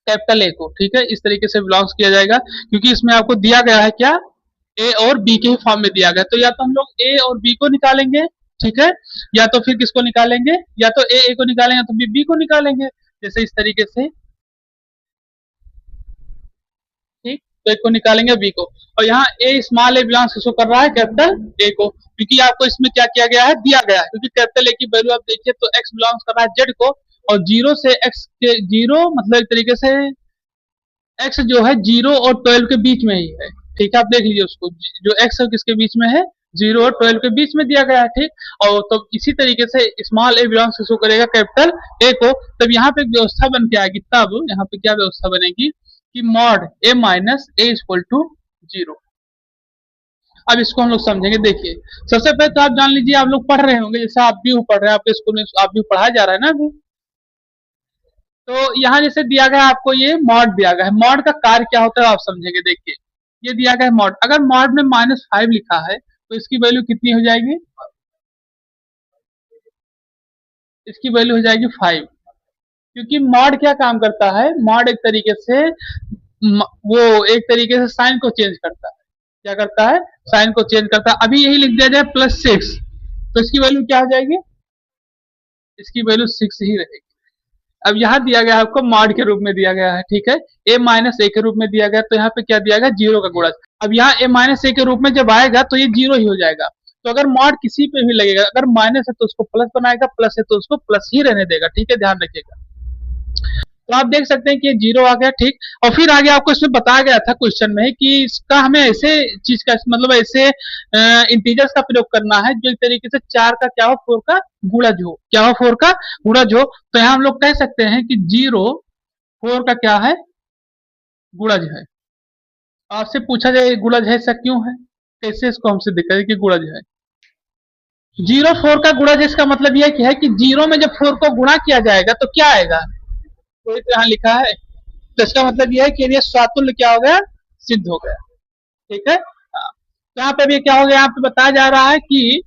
कैपिटल ए को, ठीक है, इस तरीके से बिलोंग्स किया जाएगा, क्योंकि इसमें आपको दिया गया है क्या, ए और बी के ही फॉर्म में दिया गया। तो या तो हम लोग ए और बी को निकालेंगे, ठीक है, या तो फिर किसको निकालेंगे, या तो ए को निकालेंगे, या तो बी को निकालेंगे, जैसे इस तरीके से, ठीक। तो एक को निकालेंगे बी को, और यहाँ ए स्मॉल ए बिलोंग्स किसको कर रहा है, कैपिटल ए को, क्योंकि आपको इसमें क्या किया गया है, दिया गया है, क्योंकि कैपिटल ए की वैल्यू आप देखिए तो एक्स बिलोंग्स कर रहा है जेड को, और जीरो से एक्स के जीरो मतलब एक तरीके से एक्स जो है 0 और 12 के बीच में ही है, ठीक है। आप देख लीजिए उसको, जो एक्स है किसके बीच में है, 0 और 12 के बीच में दिया गया है, ठीक। और तो इसी तरीके से स्मॉल ए बिलोंग्स किसको करेगा, कैपिटल ए को। तब यहाँ पे एक व्यवस्था बन के आएगी, तब यहाँ पे क्या व्यवस्था बनेगी कि mod A minus A equal to 0। अब इसको हम लोग समझेंगे, देखिए। सबसे पहले तो आप जान लीजिए, आप लोग पढ़ रहे होंगे, जैसे आप भी पढ़ रहे हैं, आपके स्कूल में आप भी पढ़ाया जा रहा है ना अभी। तो यहाँ जैसे दिया गया है आपको, ये मॉड दिया गया है, मॉड का कार्य क्या होता है आप समझेंगे, देखिए। ये दिया गया है मॉड, अगर मॉड में -5 लिखा है तो इसकी वैल्यू कितनी हो जाएगी, इसकी वैल्यू हो जाएगी 5, क्योंकि मॉड क्या काम करता है, मॉड एक तरीके से वो एक तरीके से साइन को चेंज करता है, क्या करता है, साइन को चेंज करता है। अभी यही लिख दिया जाए +6, तो इसकी वैल्यू क्या हो जाएगी, इसकी वैल्यू 6 ही रहेगी। अब यहाँ दिया गया है आपको मॉड के रूप में दिया गया है, ठीक है, ए माइनस ए के रूप में दिया गया, तो यहाँ पे क्या दिया गया, 0 का गुणज। अब यहाँ ए माइनस ए के रूप में जब आएगा तो ये 0 ही हो जाएगा। तो अगर मॉड किसी पे भी लगेगा, अगर माइनस है तो उसको प्लस बनाएगा, प्लस है तो उसको प्लस ही रहने देगा, ठीक है, ध्यान रखिएगा। तो आप देख सकते हैं कि ये 0 आ गया, ठीक। और फिर आगे आपको इसमें बताया गया था क्वेश्चन में कि इसका हमें ऐसे चीज का मतलब ऐसे इंटीजर्स का प्रयोग करना है जो एक तरीके से 4 का क्या हो, 4 का गुणज हो, क्या हो, 4 का गुणज हो। तो यहाँ हम लोग कह सकते हैं कि 0 4 का क्या है, गुणज है। आपसे पूछा जाए गुणज है, ऐसा क्यों है, कैसे इसको हम सिद्ध करें कि गुणज है। 0 4 का गुणज, इसका मतलब यह है कि 0 में जब 4 को गुणा किया जाएगा तो क्या आएगा, तो यहाँ लिखा है। तो इसका मतलब यह है कि ये स्वातुल्य क्या हो गया, सिद्ध हो गया, ठीक है। हाँ। तो यहाँ पे भी क्या हो गया, यहाँ पे बताया जा रहा है कि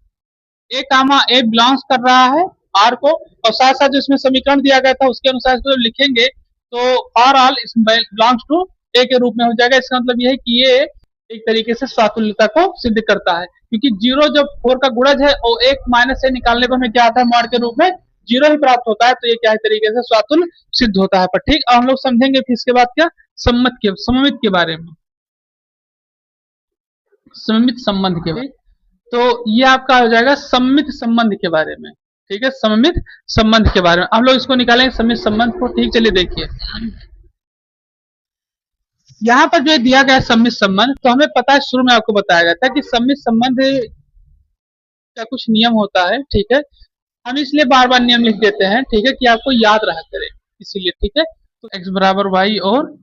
ए कामा ए बिलोंग्स कर रहा है आर को, और साथ साथ जो इसमें समीकरण दिया गया था उसके अनुसार इसको जब लिखेंगे तो आर ऑल बिलोंग्स टू ए के रूप में हो जाएगा। इसका मतलब ये है कि ये एक तरीके से स्वातुल्यता को सिद्ध करता है, क्योंकि जीरो जब 4 का गुणज है और एक माइनस से निकालने पर हमें क्या आता है, मॉड के रूप में जीरो ही प्राप्त होता है, तो ये क्या है तरीके से स्वातुल्य सिद्ध होता है। पर ठीक, अब हम लोग समझेंगे फिर इसके बाद क्या, सममित के बारे में, सममित संबंध के बारे में। तो ये आपका हो जाएगा सममित संबंध के बारे में। ठीक है, सममित संबंध के बारे में हम लोग इसको निकालेंगे, सममित संबंध को। ठीक, चलिए देखिए यहाँ पर जो दिया गया है सममित संबंध, तो हमें पता है, शुरू में आपको बताया गया था कि सममित संबंध का कुछ नियम होता है। ठीक है, हम इसलिए बार बार नियम लिख देते हैं, ठीक है, कि आपको याद रहा करे, इसीलिए। ठीक है, तो x बराबर वाई और,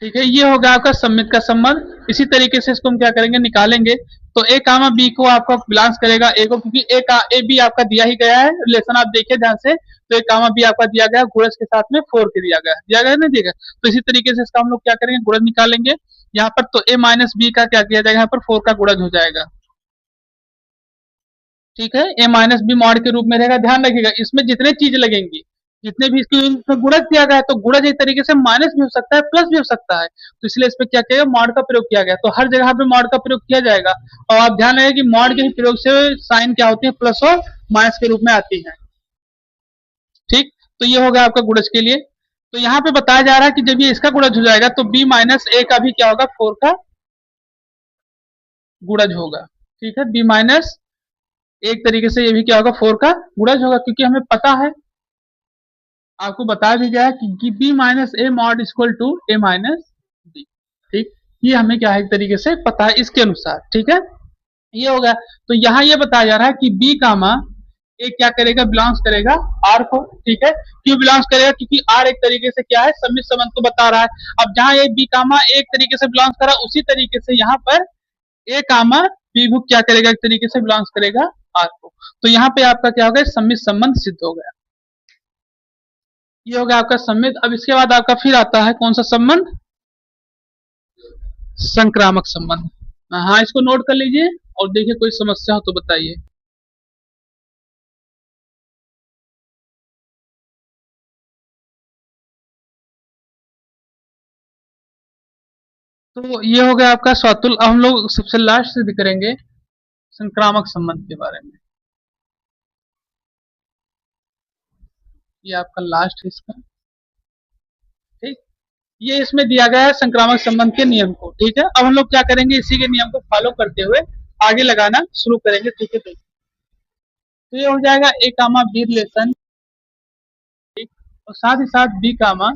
ठीक है, ये होगा आपका सममित का संबंध। इसी तरीके से इसको हम क्या करेंगे, निकालेंगे। तो ए कामा बी को आपका बिलोंग्स करेगा ए को, क्योंकि ए बी आपका दिया ही गया है, रिलेशन आप देखिए ध्यान से। तो ए कामा बी आपका दिया गया, गुणज के साथ में 4 के दिया गया नहीं, दिया गया। तो इसी तरीके से इसका हम लोग क्या करेंगे, गुणज निकालेंगे यहाँ पर। तो ए माइनस बी का क्या किया जाएगा, यहाँ पर 4 का गुणज हो जाएगा। ठीक है, ए माइनस बी मॉड के रूप में रहेगा। ध्यान रखिएगा, इसमें जितने चीज लगेंगी, जितने भी इसकी गुणज दिया गया है, तो गुणज एक तरीके से माइनस भी हो सकता है, प्लस भी हो सकता है, तो इसलिए इस पर क्या किया गया, मॉड का प्रयोग किया गया। तो हर जगह पे मॉड का प्रयोग किया जाएगा, और आप ध्यान रखें कि मॉड के प्रयोग से साइन क्या होती है, प्लस और माइनस के रूप में आती है। ठीक, तो ये होगा आपका गुणज के लिए। तो यहाँ पे बताया जा रहा है कि जब ये इसका गुणज हो जाएगा तो b माइनस ए का भी क्या होगा, 4 का गुणज होगा। ठीक है, b माइनस एक तरीके से ये भी क्या होगा, 4 का गुणज होगा, क्योंकि हमें पता है, आपको बताया भी गया है कि b minus A mod equal to A minus B. ठीक, ये हमें क्या है एक तरीके से पता है इसके अनुसार। ठीक है, ये होगा। तो यहाँ ये बताया जा रहा है कि b कामा ए क्या करेगा, बिलोंग्स करेगा आर को। ठीक है, क्यों बिलोंग्स करेगा, क्योंकि आर एक तरीके से क्या है, सममित संबंध को बता रहा है। अब जहां ये बी कामा एक तरीके से बिलोंग्स करा, उसी तरीके से यहाँ पर ए कामा बी भी क्या करेगा, एक तरीके से बिलोंग्स करेगा आर को। तो यहाँ पे आपका क्या होगा, सममित संबंध सिद्ध हो गया। ये हो गया आपका सममित। अब इसके बाद आपका फिर आता है कौन सा संबंध, संक्रामक संबंध। हाँ, इसको नोट कर लीजिए और देखिए कोई समस्या हो तो बताइए। तो ये हो गया आपका स्वातुल। अब हम लोग सबसे लास्ट से करेंगे संक्रामक संबंध के बारे में। ये आपका लास्ट है इसका। ठीक, ये इसमें दिया गया है संक्रामक संबंध के नियम को। ठीक है, अब हम लोग क्या करेंगे, इसी के नियम को फॉलो करते हुए आगे लगाना शुरू करेंगे। ठीक है, तो ये हो जाएगा ए कामा बी रिलेशन, और साथ ही साथ बी कामा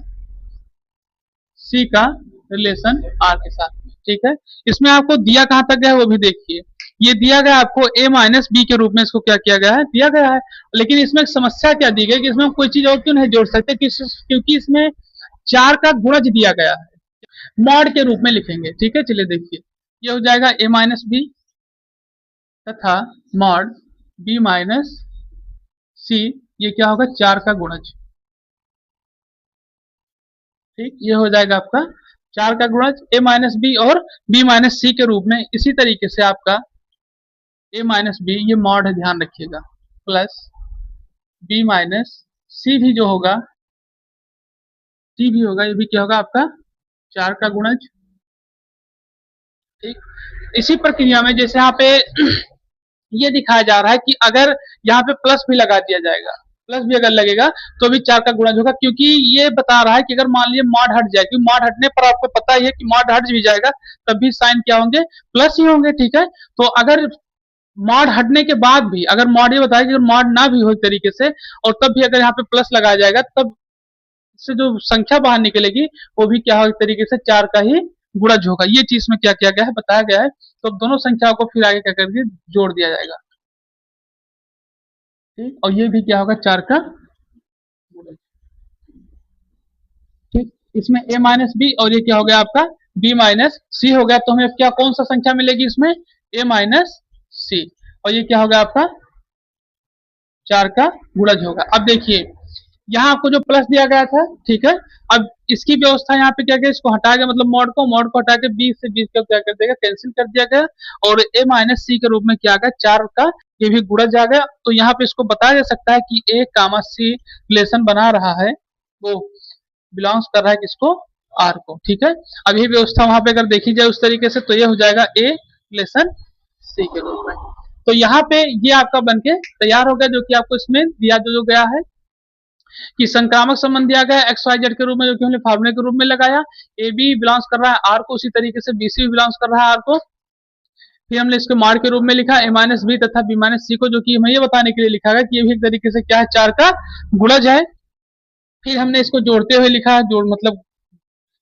सी का रिलेशन आर के साथ में। ठीक है, इसमें आपको दिया कहां तक गया है वो भी देखिए। ये दिया गया आपको a माइनस बी के रूप में, इसको क्या किया गया है, दिया गया है। लेकिन इसमें एक समस्या क्या दी गई कि इसमें हम कोई चीज और क्यों नहीं जोड़ सकते, क्योंकि इसमें 4 का गुणज दिया गया है, मॉड के रूप में लिखेंगे। ठीक है, चलिए देखिए, ये हो जाएगा a माइनस बी तथा मॉड b माइनस सी, ये क्या होगा, 4 का गुणज। ठीक, ये हो जाएगा आपका 4 का गुणज a माइनस बी और b माइनस सी के रूप में। इसी तरीके से आपका a माइनस बी, ये मॉड है, ध्यान रखिएगा, प्लस b माइनस सी भी जो होगा, सी भी होगा, ये भी क्या होगा आपका 4 का गुणज। ठीक, इसी प्रक्रिया में जैसे यहाँ पे ये दिखाया जा रहा है कि अगर यहाँ पे प्लस भी लगा दिया जाएगा, प्लस भी अगर लगेगा तो भी 4 का गुणज होगा, क्योंकि ये बता रहा है कि अगर मान लीजिए मॉड हट जाए, क्योंकि मॉड हटने पर आपको पता ही है कि मॉड हट भी जाएगा तब भी साइन क्या होंगे, प्लस ही होंगे। ठीक है, तो अगर मॉड हटने के बाद भी, अगर मॉड, ये बताया कि मॉड ना भी हो एक तरीके से, और तब भी अगर यहाँ पे प्लस लगाया जाएगा, तब से जो संख्या बाहर निकलेगी वो भी क्या हो, एक तरीके से 4 का ही गुणज होगा। ये चीज में क्या किया गया है, बताया गया है। तो दोनों संख्याओं को फिर आगे क्या करके जोड़ दिया जाएगा। ठीक, और ये भी क्या होगा, 4 का गुणज। ठीक, इसमें a माइनस बी और ये क्या हो गया आपका b माइनस सी हो गया। तो हमें क्या, कौन सा संख्या मिलेगी इसमें, a माइनस सी, और ये क्या होगा आपका 4 का गुणज होगा। अब देखिए, यहाँ आपको जो प्लस दिया गया था, ठीक है। अब इसकी व्यवस्था यहाँ पे क्या गया, इसको हटा के मतलब मॉड को हटा के 20 से 20 का क्या कर देगा, कैंसिल कर दिया गया। और a माइनस सी के रूप में क्या आ गया, 4 का ये भी गुणज आ गया। तो यहाँ पे इसको बताया जा सकता है कि a कामा सी रिलेशन बना रहा है, वो बिलोंग्स कर रहा है किसको, आर को, ठीक है। अब ये व्यवस्था वहां पे अगर देखी जाए उस तरीके से, तो ये हो जाएगा ए रिलेशन सी के रूप में। तो यहाँ पे ये आपका बनके तैयार हो गया, जो कि आपको इसमें दिया जो गया है कि संक्रामक संबंध दिया गया एक्स वाई जेड के रूप में, जो कि हमने फार्मूले के रूप में लगाया। ए बी बिलोंग्स कर रहा है आर को, उसी तरीके से बी सी भी बिलोंग्स कर रहा है आर को। फिर हमने इसको मार के रूप में लिखा ए माइनस बी तथा बी माइनस सी को, जो कि हमें ये बताने के लिए लिखा गया कि ये भी एक तरीके से क्या है, 4 का गुणज है। फिर हमने इसको जोड़ते हुए लिखा, जोड़ मतलब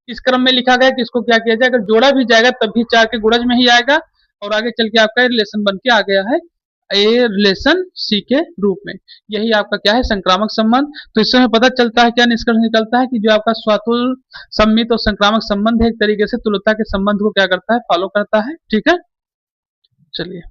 इस क्रम में लिखा गया कि इसको क्या किया जाए, अगर जोड़ा भी जाएगा तब भी 4 के गुणज में ही आएगा। और आगे चल के आपका रिलेशन बन के आ गया है ए रिलेशन सी के रूप में। यही आपका क्या है, संक्रामक संबंध। तो इससे हमें पता चलता है, क्या निष्कर्ष निकलता है कि जो आपका स्वातुल सम्मित और संक्रामक संबंध है, एक तरीके से तुल्यता के संबंध को क्या करता है, फॉलो करता है, ठीक है। चलिए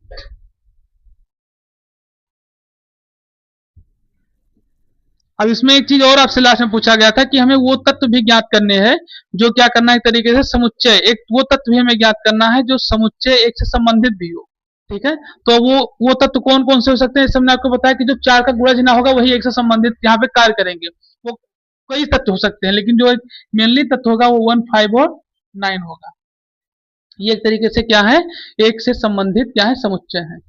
अब इसमें एक चीज और आपसे लास्ट में पूछा गया था कि हमें वो तत्व भी ज्ञात करने हैं, जो क्या करना है, एक तरीके से समुच्चय, एक वो तत्व भी हमें ज्ञात करना है जो समुच्चय एक से संबंधित भी हो, ठीक है। तो वो तत्व कौन कौन से हो सकते हैं, इस हमने आपको बताया कि जो 4 का गुणज ना होगा वही एक से संबंधित यहाँ पे कार्य करेंगे। वो कई तत्व हो सकते हैं, लेकिन जो मेनली तत्व होगा वो 1, 5 और 9 होगा। ये एक तरीके से क्या है, एक से संबंधित क्या है, समुच्चय है।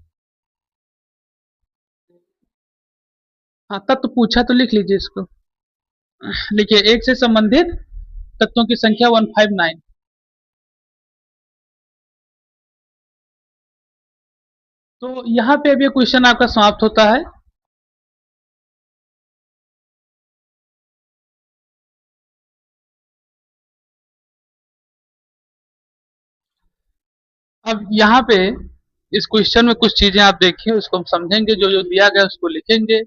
हाँ, तत्व पूछा तो लिख लीजिए इसको। लिखिए, एक से संबंधित तत्वों की संख्या 159। तो यहाँ पे अब ये क्वेश्चन आपका समाप्त होता है। अब यहाँ पे इस क्वेश्चन में कुछ चीजें आप देखिए, उसको हम समझेंगे, जो जो दिया गया है उसको लिखेंगे,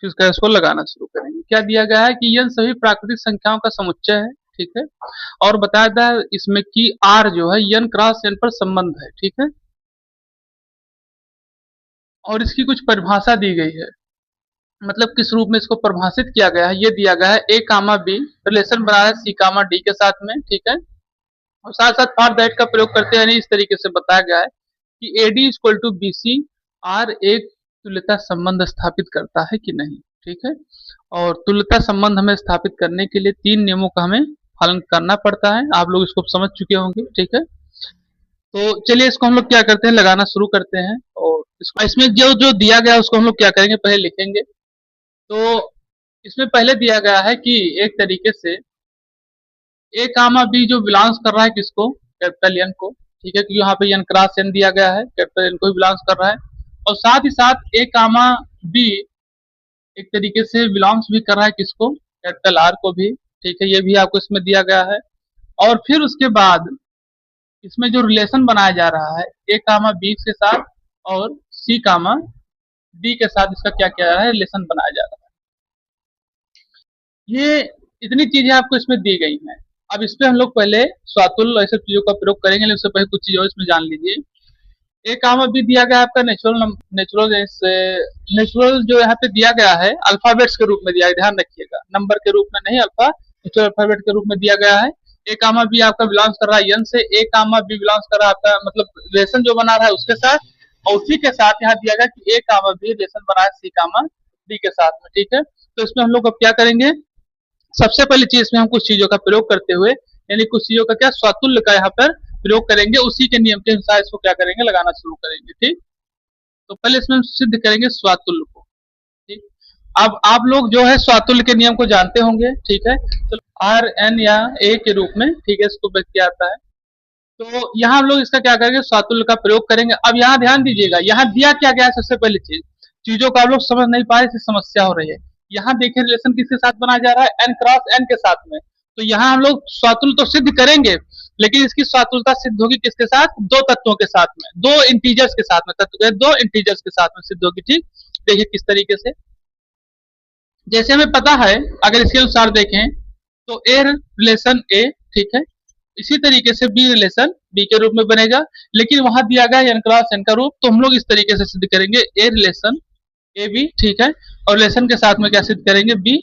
फिर उसका इसको लगाना शुरू करेंगे। क्या दिया गया है कि यह सभी प्राकृतिक संख्याओं का समुच्चय है, ठीक है। और बताया था इसमें कि आर जो है n क्रॉस n पर संबंध है, ठीक है। और इसकी कुछ परिभाषा दी गई है, मतलब किस रूप में इसको परिभाषित किया गया है, ये दिया गया है ए कामा बी रिलेशन बना है सी कामा डी के साथ में, ठीक है। और साथ साथ फॉर दैट का प्रयोग करते हैं, इस तरीके से बताया गया है कि A D equal to B C R एक तुल्यता संबंध स्थापित करता है कि नहीं, ठीक है। और तुल्यता संबंध हमें स्थापित करने के लिए 3 नियमों का हमें पालन करना पड़ता है, आप लोग इसको समझ चुके होंगे, ठीक है। तो चलिए इसको हम लोग क्या करते हैं, लगाना शुरू करते हैं। और इसमें जो जो दिया गया है उसको हम लोग क्या करेंगे, पहले लिखेंगे। तो इसमें पहले दिया गया है कि एक तरीके से ए कामा बी जो बिलोंग्स कर रहा है किसको, कैपिटल एन को, ठीक है, क्योंकि यहाँ पे एन क्रॉस एन दिया गया है, कैपिटल एन को ही बिलोंग्स कर रहा है। और साथ ही साथ ए कामा बी एक तरीके से बिलोंग्स भी कर रहा है किसको, कैपिटल आर को भी, ठीक है। ये भी आपको इसमें दिया गया है। और फिर उसके बाद इसमें जो रिलेशन बनाया जा रहा है ए कामा बी के साथ और सी कामा डी के साथ, इसका क्या किया जा रहा है, रिलेशन बनाया जा रहा है। ये इतनी चीजें आपको इसमें दी गई हैं। अब इस पे हम लोग पहले स्वातुल ऐसे चीजों का प्रयोग करेंगे, लेकिन उससे पहले कुछ चीजें इसमें जान लीजिए। एक काम अभी दिया गया है आपका नेचुरल नेचुरल जो यहाँ पे दिया गया है अल्फाबेट्स के रूप में दिया है, ध्यान रखिएगा, नंबर के रूप में नहीं, अल्फा नेचुरल अल्फाबेट के रूप में दिया गया है। ए कामा बी आपका बिलोंग्स कर रहा है एन से, ए कामा बी बिलोंग्स कर रहा है आपका मतलब रिलेशन जो बना रहा है उसके साथ। और उसी के साथ यहाँ दिया गया कि ए कामा बी रिलेशन बना है सी कामा डी के साथ में, ठीक है। तो इसमें हम लोग अब क्या करेंगे, सबसे पहली चीज में हम कुछ चीजों का प्रयोग करते हुए, यानी कुछ चीजों का क्या स्वातुल्य का यहाँ पर प्रयोग करेंगे, उसी के नियम के अनुसार इसको क्या करेंगे, लगाना शुरू करेंगे, ठीक। तो पहले इसमें हम सिद्ध करेंगे स्वातुल्य को, ठीक। अब आप लोग जो है स्वातुल्य के नियम को जानते होंगे, ठीक है। तो आर एन या ए के रूप में, ठीक है, इसको व्यक्त किया जाता है। तो यहाँ हम लोग इसका क्या करेंगे, स्वातुल्य का प्रयोग करेंगे। अब यहाँ ध्यान दीजिएगा, यहाँ दिया क्या गया है, सबसे पहली चीज, चीजों को आप लोग समझ नहीं पा रहे, समस्या हो रही है। यहाँ देखिए रिलेशन किसके साथ बनाया जा रहा है, एन क्रॉस एन के साथ में। तो यहाँ हम लोग स्वातुल्य तो सिद्ध करेंगे, लेकिन इसकी स्वातुल्यता सिद्ध होगी किसके साथ, दो तत्वों के साथ में, दो इंटीजर्स के साथ में, तत्व दो इंटीजर्स के साथ में सिद्ध होगी, ठीक। देखिए किस तरीके से, जैसे हमें पता है, अगर इसके अनुसार देखें तो ए रिलेशन ए, ठीक है, इसी तरीके से बी रिलेशन बी के रूप में बनेगा, लेकिन वहां दिया गया एन क्रॉस एन का रूप, तो हम लोग इस तरीके से सिद्ध करेंगे ए रिलेशन ए बी, ठीक है। और रिलेशन के साथ में क्या सिद्ध करेंगे, बी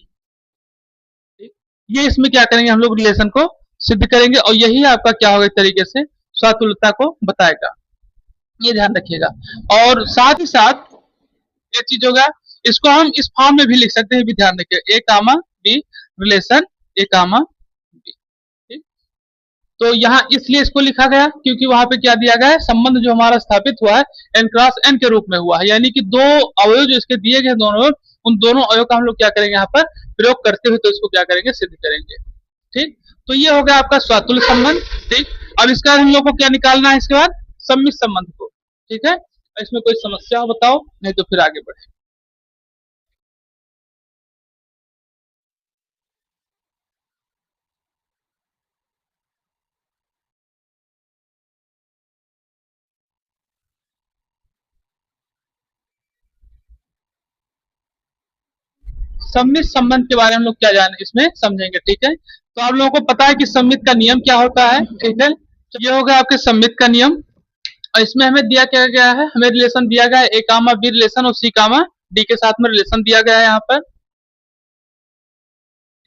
ये इसमें क्या करेंगे, हम लोग रिलेशन को सिद्ध करेंगे और यही आपका क्या होगा, एक तरीके से स्वातुल्यता को बताएगा। ये ध्यान रखिएगा। और साथ ही साथ ये चीज होगा, इसको हम इस फॉर्म में भी लिख सकते हैं, भी ध्यान रखिए, ए कामा बी रिलेशन ए कामा बी। ठीक, तो यहाँ इसलिए इसको लिखा गया क्योंकि वहां पे क्या दिया गया है, संबंध जो हमारा स्थापित हुआ है एन क्रॉस एन के रूप में हुआ है, यानी कि दो अवयव जो इसके दिए गए दोनों, उन दोनों अवयव का हम लोग क्या करेंगे, यहाँ पर प्रयोग करते हुए तो इसको क्या करेंगे, सिद्ध करेंगे। ठीक, तो ये हो गया आपका स्वातुल्य संबंध। ठीक, अब इसका हम लोग को क्या निकालना है, इसके बाद सम्मित संबंध को। ठीक है, इसमें कोई समस्या हो बताओ, नहीं तो फिर आगे बढ़े। सम्मित संबंध के बारे में हम लोग क्या जाने इसमें समझेंगे। ठीक है, तो आप लोगों को पता है कि सम्मित का नियम क्या होता है। ठीक है, तो ये होगा आपके सम्मित का नियम। और इसमें हमें दिया क्या गया है, हमें रिलेशन दिया गया है ए कामा बी रिलेशन और सी कामा डी के साथ में रिलेशन दिया गया है। यहाँ पर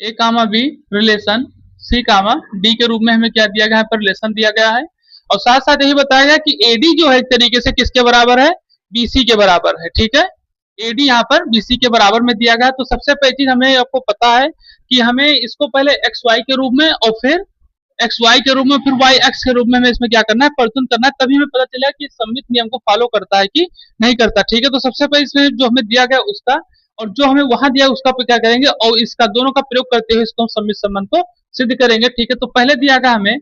ए कामा बी रिलेशन सी कामा डी के रूप में हमें क्या दिया गया है, पर रिलेशन दिया गया है। और साथ साथ यही बताया गया कि एडी जो है एक तरीके से किसके बराबर है, बीसी के बराबर है। ठीक है, एडी यहाँ पर बीसी के बराबर में दिया गया है। तो सबसे पहली चीज हमें आपको पता है कि हमें इसको पहले एक्स वाई के रूप में और फिर एक्स वाई के रूप में फिर वाई एक्स के रूप में हमें इसमें क्या करना है, परिवर्तन करना है, तभी हमें पता चलेगा कि सम्मित नियम को फॉलो करता है कि नहीं करता। ठीक है, तो सबसे पहले इसमें जो हमें दिया गया उसका और जो हमें वहां दिया उसका क्या करेंगे, और इसका दोनों का प्रयोग करते हुए इसको हम सम्मित संबंध को सिद्ध करेंगे। ठीक है, तो पहले दिया गया हमें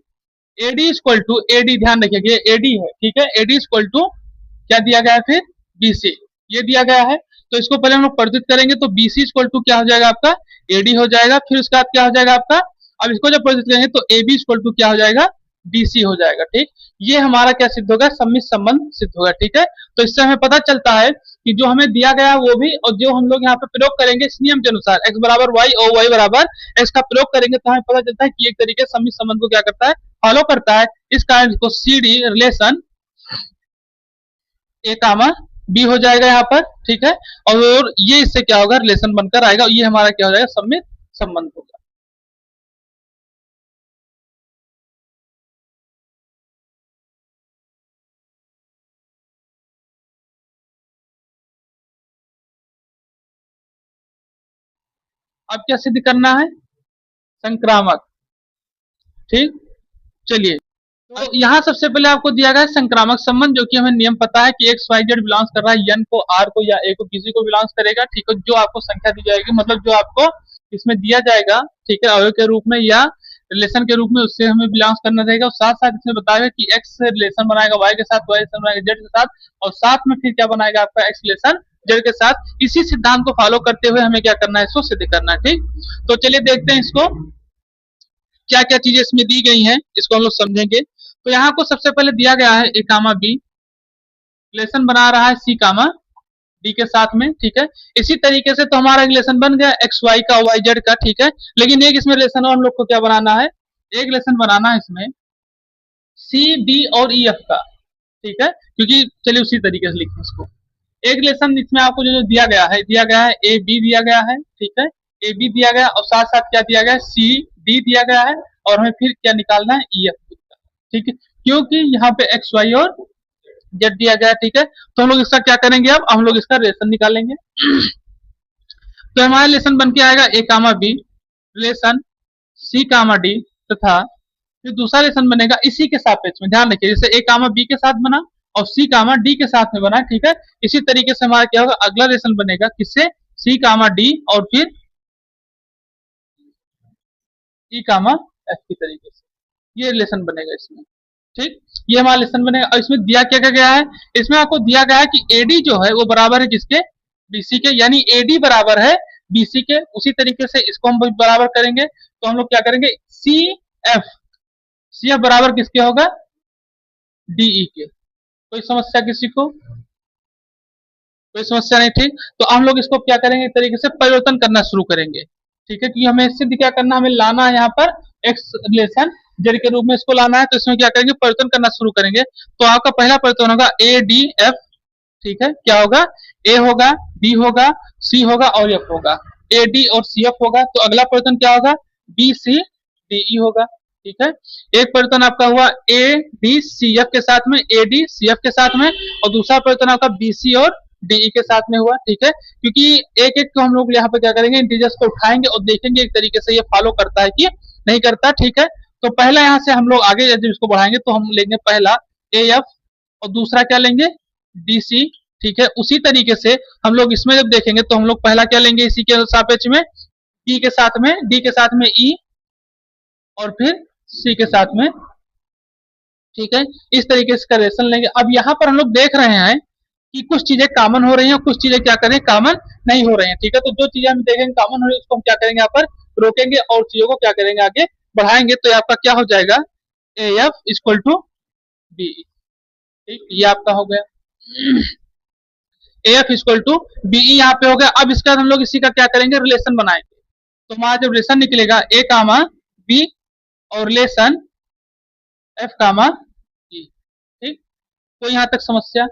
एडी इक्वल टू एडी, ध्यान रखिए एडी है। ठीक है, एडी इक्वल टू क्या दिया गया है, फिर बीसी ये दिया गया है। तो इसको पहले हम लोग परिवर्तित करेंगे, तो बीसी इक्वल टू क्या हो जाएगा आपका, एडी हो जाएगा। फिर उसके बाद क्या हो जाएगा आपका, अब इसको जब परिवर्तित करेंगे तो ए बी इक्वल टू क्या हो जाएगा, डीसी हो जाएगा। ठीक, ये हमारा क्या सिद्ध होगा, सम्मित संबंध सिद्ध होगा। ठीक है, तो इससे हमें पता चलता है कि जो हमें दिया गया है वो भी, और जो हम लोग यहाँ पे प्रयोग करेंगे इस नियम के अनुसार एक्स बराबर वाई और वाई बराबर एक्स का प्रयोग करेंगे, तो हमें पता चलता है कि एक तरीके से सम्मित संबंध को क्या करता है, फॉलो करता है। इस कारण इसको सी डी रिलेशन ए कामा बी हो जाएगा यहाँ पर। ठीक है, और ये इससे क्या होगा, रिलेशन बनकर आएगा, और ये हमारा क्या हो जाएगा, सम्मित संबंध होगा। अब क्या सिद्ध करना है, संक्रामक। ठीक, चलिए, तो यहाँ सबसे पहले आपको दिया गया है संक्रामक संबंध, जो कि हमें नियम पता है कि एक्स वाई जेड बिलोंग्स कर रहा है एन को, आर को या ए को, किसी को बिलोंग्स करेगा। ठीक है, जो आपको संख्या दी जाएगी, मतलब जो आपको इसमें दिया जाएगा, ठीक है, अवयव के रूप में या रिलेशन के रूप में, उससे हमें बिलोंग्स करना रहेगा। और साथ साथ इसमें बताया कि एक्स रिलेशन बनाएगा वाई के साथ, वाई रिलेशन बनाएगा जेड के साथ, और साथ में फिर क्या बनाएगा आपका, एक्स रिलेशन जेड के साथ। इसी सिद्धांत को फॉलो करते हुए हमें क्या करना है, इसको सिद्ध करना है। ठीक, तो चलिए देखते हैं इसको क्या क्या चीजें इसमें दी गई हैं, इसको हम लोग समझेंगे। तो यहाँ को सबसे पहले दिया गया है ए कामा बी रिलेशन बना रहा है सी कामा डी के साथ में। ठीक है, इसी तरीके से तो हमारा रिलेशन बन गया एक्स वाई का वाई जेड का। ठीक है, लेकिन एक इसमें रिलेशन और हम लोग को क्या बनाना है, एक रिलेशन बनाना है इसमें सी डी और ई एफ का। ठीक है, क्योंकि चलिए उसी तरीके से लिखें इसको। एक रिलेशन इसमें आपको जो दिया गया है ए बी दिया गया है। ठीक है, ए बी दिया गया और साथ साथ क्या दिया गया है, सी डी दिया गया है, और हमें फिर क्या निकालना है, ई एफ। ठीक है, क्योंकि यहाँ पे एक्स वाई और जेड दिया गया है। ठीक है, तो हम लोग इसका क्या करेंगे, अब हम लोग इसका रिलेशन निकालेंगे। तो हमारा रिलेशन बन के आएगा ए कामा बी रिलेशन सी कामा डी, तथा फिर दूसरा रिलेशन बनेगा इसी के सापेक्ष में, ध्यान रखिए, जैसे ए कामा बी के साथ बना और सी कामा डी के साथ में बना। ठीक है, इसी तरीके से हमारा क्या होगा, अगला रिलेशन बनेगा किससे, सी कामा डी और फिर ई कामा एफ की तरीके से, ये रिलेशन बनेगा इसमें। ठीक, ये हमारा रिलेशन बनेगा। और इसमें दिया क्या क्या गया है, इसमें आपको दिया गया है कि एडी जो है वो बराबर है किसके, बीसी के, यानी एडी बराबर है बीसी के। उसी तरीके से इसको हम बराबर करेंगे, तो हम लोग क्या करेंगे, सी एफ, सी एफ बराबर किसके होगा, डीई के। कोई समस्या किसी को, कोई समस्या नहीं। ठीक, तो हम लोग इसको क्या करेंगे, एक तरीके से परिवर्तन करना शुरू करेंगे। ठीक है, क्योंकि हमें सिद्ध क्या करना, हमें लाना है यहाँ पर एक्स रिलेशन जेड के रूप में इसको लाना है, तो इसमें क्या करेंगे, परिवर्तन करना शुरू करेंगे। तो आपका पहला परिवर्तन होगा ए डी एफ। ठीक है, क्या होगा, ए होगा, डी होगा, सी होगा और एफ होगा, ए डी और सी एफ होगा। तो अगला परिवर्तन क्या होगा, बी सी डी ई होगा, ठीक है। एक परिवर्तन आपका हुआ ए डी सी एफ के साथ में, ए डी सी एफ के साथ में, और दूसरा परिवर्तन आपका बी सी और डी ई के साथ में हुआ, ठीक है। क्योंकि एक एक को हम लोग यहाँ पे क्या करेंगे, इंटीजर्स को उठाएंगे और देखेंगे एक तरीके से ये फॉलो करता है कि नहीं करता, ठीक है। तो पहला यहाँ से हम लोग आगे जब इसको बढ़ाएंगे तो हम लेंगे पहला ए एफ और दूसरा क्या लेंगे डी सी, ठीक है। उसी तरीके से हम लोग इसमें जब देखेंगे तो हम लोग पहला क्या लेंगे इसी के सापेक्ष में, ई के साथ में, डी के साथ में ई, और फिर सी के साथ में, ठीक है। इस तरीके से करेक्शन लेंगे। अब यहाँ पर हम लोग देख रहे हैं कि कुछ चीजें कॉमन हो रही हैं और कुछ चीजें क्या करें कॉमन नहीं हो रही हैं, ठीक है। तो जो चीजें हम देखेंगे कॉमन हो रही है उसको हम क्या करेंगे यहाँ पर रोकेंगे और चीजों को क्या करेंगे आगे बढ़ाएंगे। तो आपका क्या हो जाएगा A F equal to B, ठीक, ये आपका हो गया A F equal to B, यहाँ पे हो गया। अब इसके बाद हम लोग इसी का क्या करेंगे रिलेशन बनाएंगे। तो हमारा जब रिलेशन निकलेगा ए कामा बी और रिलेशन एफ कामा ई, ठीक। तो यहाँ तक समस्या,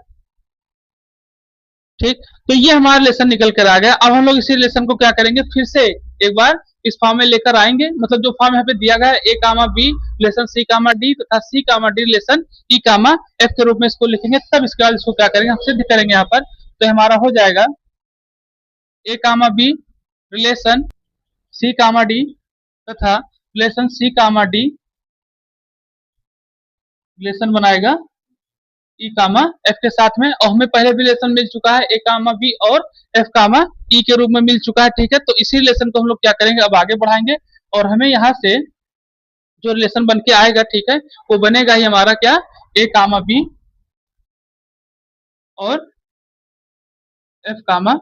ठीक। तो ये हमारा रिलेशन निकल कर आ गया। अब हम लोग इसी रिलेशन को क्या करेंगे फिर से एक बार इस फॉर्म में लेकर आएंगे, मतलब जो फॉर्म यहाँ पे दिया गया है ए कामा बी रिलेशन सी कामा डी तथा सी कामा डी रिलेशन ई कामा एफ के रूप में इसको लिखेंगे। तब इसके बाद इसको क्या करेंगे हम सिद्ध करेंगे यहाँ पर। तो हमारा हो जाएगा ए कामा बी रिलेशन सी कामा डी तथा रिलेशन सी कामा डी रिलेशन बनाएगा ई कामा एफ के साथ में, और हमें पहले भी रिलेशन मिल चुका है ए कामा बी और एफ कामा ई के रूप में मिल चुका है, ठीक है। तो इसी रिलेशन को हम लोग क्या करेंगे अब आगे बढ़ाएंगे और हमें यहाँ से जो रिलेशन बन के आएगा, ठीक है, वो बनेगा ही हमारा क्या ए कामा बी और एफ कामा,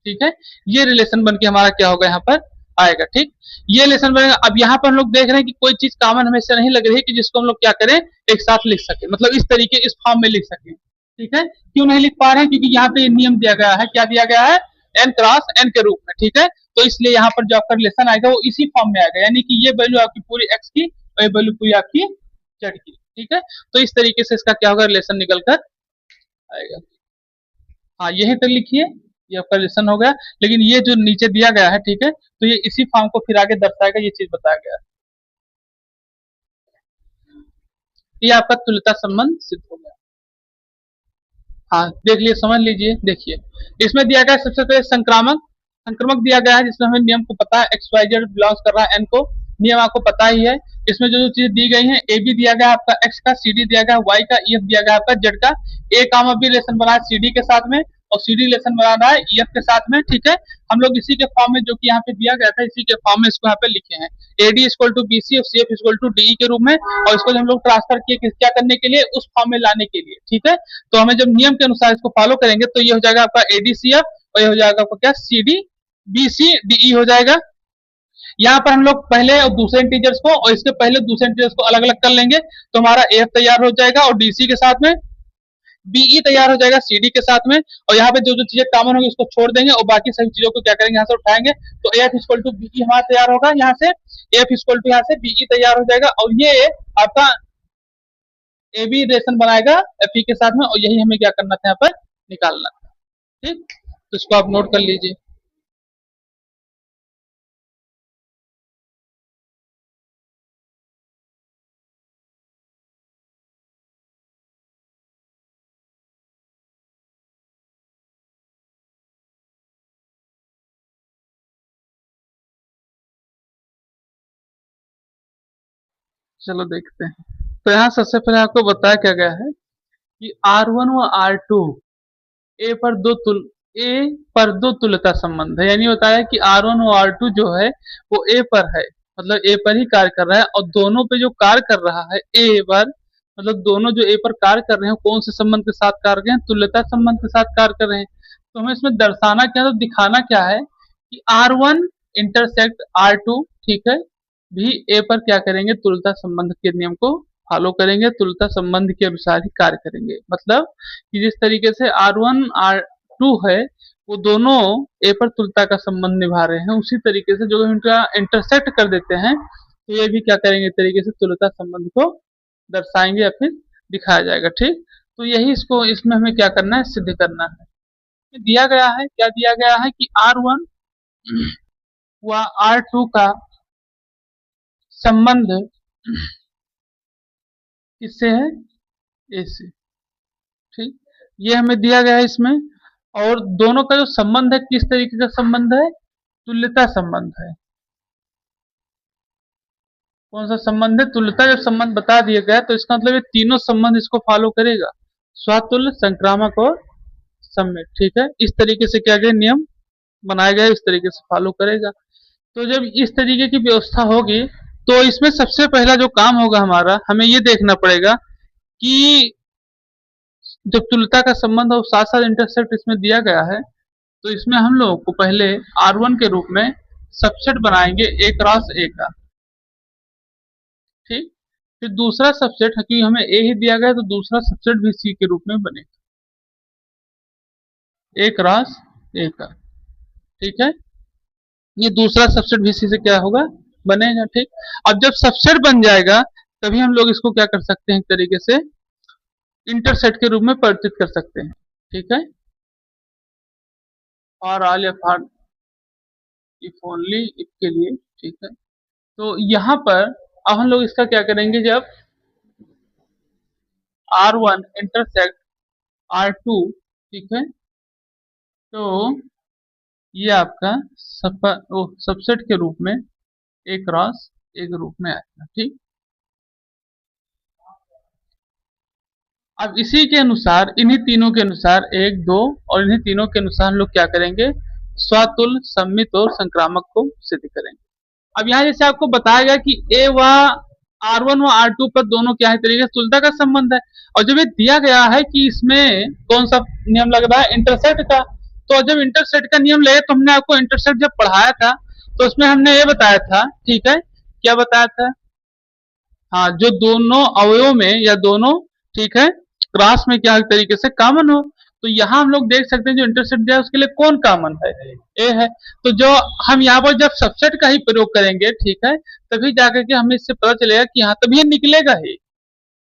ठीक है। ये रिलेशन बन के हमारा क्या होगा यहाँ पर आएगा, ठीक। ये रिलेशन बनेगा। अब यहाँ पर हम लोग देख रहे हैं कि कोई चीज कॉमन हमें से नहीं लग रही है कि जिसको हम लोग क्या करें एक साथ लिख सके, मतलब इस तरीके इस फॉर्म में लिख सके, ठीक है। क्यों नहीं लिख पा रहे हैं क्योंकि यहाँ पे नियम दिया गया है, क्या दिया गया है एन क्रॉस एन के रूप में, ठीक है। तो इसलिए यहाँ पर जो आपका रिलेशन आएगा वो इसी फॉर्म में आएगा, यानी कि ये वैल्यू आपकी पूरी एक्स की और ये वैल्यू पूरी आपकी जेड की, ठीक है। तो इस तरीके से इसका क्या होगा रिलेशन निकल कर आएगा। हाँ यही तक लिखिए, ये आपका रिलेशन हो गया। लेकिन ये जो नीचे दिया गया है, ठीक है, तो ये इसी फॉर्म को फिर आगे दर्शाएगा, ये चीज बताया गया है। ये आपका तुल्यता संबंध सिद्ध हो गया। हाँ देख लिए समझ लीजिए, देखिए इसमें दिया गया है सबसे पहले संक्रामक संक्रमक दिया गया है जिसमें हमें नियम को पता है एक्स वाई जेड बिलोंग्स कर रहा है एन को, नियम आपको पता ही है। इसमें जो जो चीजें दी गई हैं ए बी दिया गया है आपका एक्स का, सी डी दिया गया है वाई का, ई एफ दिया गया है आपका जेड का, ए कामा बी रिलेशन बना है सी डी के साथ में और सी डी रिलेशन बनाना है ई एफ के साथ में, ठीक है। हम लोग इसी के फॉर्म में जो कि यहाँ पे दिया गया था इसी के फॉर्म में इसको यहाँ पे लिखे हैं A D equal to B C और C F equal to D के रूप में, और इसको हम लोग ट्रांसफर किए क्या करने के लिए उस फॉर्म में लाने के लिए, ठीक है। तो हमें जब नियम के अनुसार इसको फॉलो करेंगे तो ये हो जाएगा आपका एडीसीएफ और ये हो जाएगा आपका क्या C D B C D E हो जाएगा। यहाँ पर हम लोग पहले और दूसरे इंटीजर्स को और इसके पहले दूसरे इंटीजर्स को अलग अलग कर लेंगे तो हमारा एफ तैयार हो जाएगा और डीसी के साथ में बीई तैयार हो जाएगा सीडी के साथ में, और यहाँ पे जो जो चीजें कॉमन होंगी उसको छोड़ देंगे और बाकी सभी चीजों को क्या करेंगे यहाँ से उठाएंगे। तो एफ इक्वल टू बीई हमारा तैयार होगा, यहाँ से एफ इक्वल टू यहाँ से बीई तैयार हो जाएगा और ये आपका ए बी रिलेशन बनाएगा एफ ई के साथ में, और यही हमें क्या करना था यहाँ पर निकालना था, ठीक। तो इसको आप नोट कर लीजिए। चलो देखते हैं। तो यहाँ सबसे पहले आपको बताया क्या गया है कि R1 व R2 ए पर दो तुल ए पर दो तुल्यता संबंध है, यानी बताया कि R1 और R2 जो है वो ए पर है, मतलब ए पर ही कार्य कर रहा है, और दोनों पे जो कार्य कर रहा है ए पर, मतलब दोनों जो ए पर कार्य कर रहे हैं कौन से संबंध के साथ कार्य कर रहे हैं, तुल्यता संबंध के साथ कार्य कर रहे हैं। तो हमें इसमें दर्शाना क्या है, तो दिखाना क्या है कि R1 इंटरसेक्ट R2, ठीक है, भी ए पर क्या करेंगे तुल्यता संबंध के नियम को फॉलो करेंगे, तुल्यता संबंध के अनुसार ही कार्य करेंगे। मतलब कि जिस तरीके से R1 R2 है वो दोनों ए पर तुल्यता का संबंध निभा रहे हैं, उसी तरीके से जो इनका इंटरसेक्ट कर देते हैं तो ये भी क्या करेंगे तरीके से तुल्यता संबंध को दर्शाएंगे या फिर दिखाया जाएगा, ठीक। तो यही इसको इसमें हमें क्या करना है सिद्ध करना है। दिया गया है, क्या दिया गया है कि R1 व R2 का संबंध किससे है, ए से। ठीक, ये हमें दिया गया है इसमें। और दोनों का जो संबंध है किस तरीके का संबंध है, तुल्यता संबंध है। कौन सा संबंध है, तुल्यता। जब संबंध बता दिया गया तो इसका मतलब ये तीनों संबंध इसको फॉलो करेगा, स्वतुल्य, संक्रामक और सम्मित। ठीक है, इस तरीके से क्या गया, नियम बनाया गया, इस तरीके से फॉलो करेगा। तो जब इस तरीके की व्यवस्था होगी तो इसमें सबसे पहला जो काम होगा हमारा, हमें ये देखना पड़ेगा कि जब तुल्यता का संबंध और साथ साथ इंटरसेप्ट इसमें दिया गया है तो इसमें हम लोगों को पहले R1 के रूप में सबसेट बनाएंगे A क्रॉस A का। ठीक, फिर दूसरा सबसेट, क्योंकि हमें A ही दिया गया है तो दूसरा सबसेट भी C के रूप में बनेगा, A क्रॉस A का। ठीक है, ये दूसरा सबसेट भी C से क्या होगा, बनेगा। ठीक, अब जब सबसेट बन जाएगा तभी हम लोग इसको क्या कर सकते हैं, एक तरीके से इंटरसेट के रूप में परिवर्तित कर सकते हैं। ठीक है, और ऑल या फॉर इफ ओनली, इफ के लिए। ठीक है, तो यहाँ पर अब हम लोग इसका क्या करेंगे, जब R1 इंटरसेक्ट R2, ठीक है, तो ये आपका सबसेट के रूप में A क्रॉस A के रूप में आएगा। ठीक, अब इसी के अनुसार, इन्हीं तीनों के अनुसार, एक दो और इन्हीं तीनों के अनुसार हम लोग क्या करेंगे, स्वतुल्य, सम्मित और संक्रामक को सिद्ध करेंगे। अब यहाँ जैसे आपको बताया गया कि ए व R1 व R2 पर दोनों क्या है, तरीके से तुल्यता का संबंध है। और जब ये दिया गया है कि इसमें कौन सा नियम लग रहा है, इंटरसेक्ट का, तो जब इंटरसेक्ट का नियम लगे तो हमने आपको इंटरसेक्ट जब पढ़ाया था तो उसमें हमने ये बताया था, ठीक है, क्या बताया था, हाँ, जो दोनों अवयवों में या दोनों, ठीक है, क्रॉस में क्या तरीके से कॉमन हो। तो यहाँ हम लोग देख सकते हैं जो इंटरसेप्ट दिया है उसके लिए कौन कॉमन है, ए है। तो जो हम यहाँ पर जब सबसेट का ही प्रयोग करेंगे, ठीक है, तभी जाकर के हमें इससे पता चलेगा कि यहाँ तभी ये निकलेगा ही।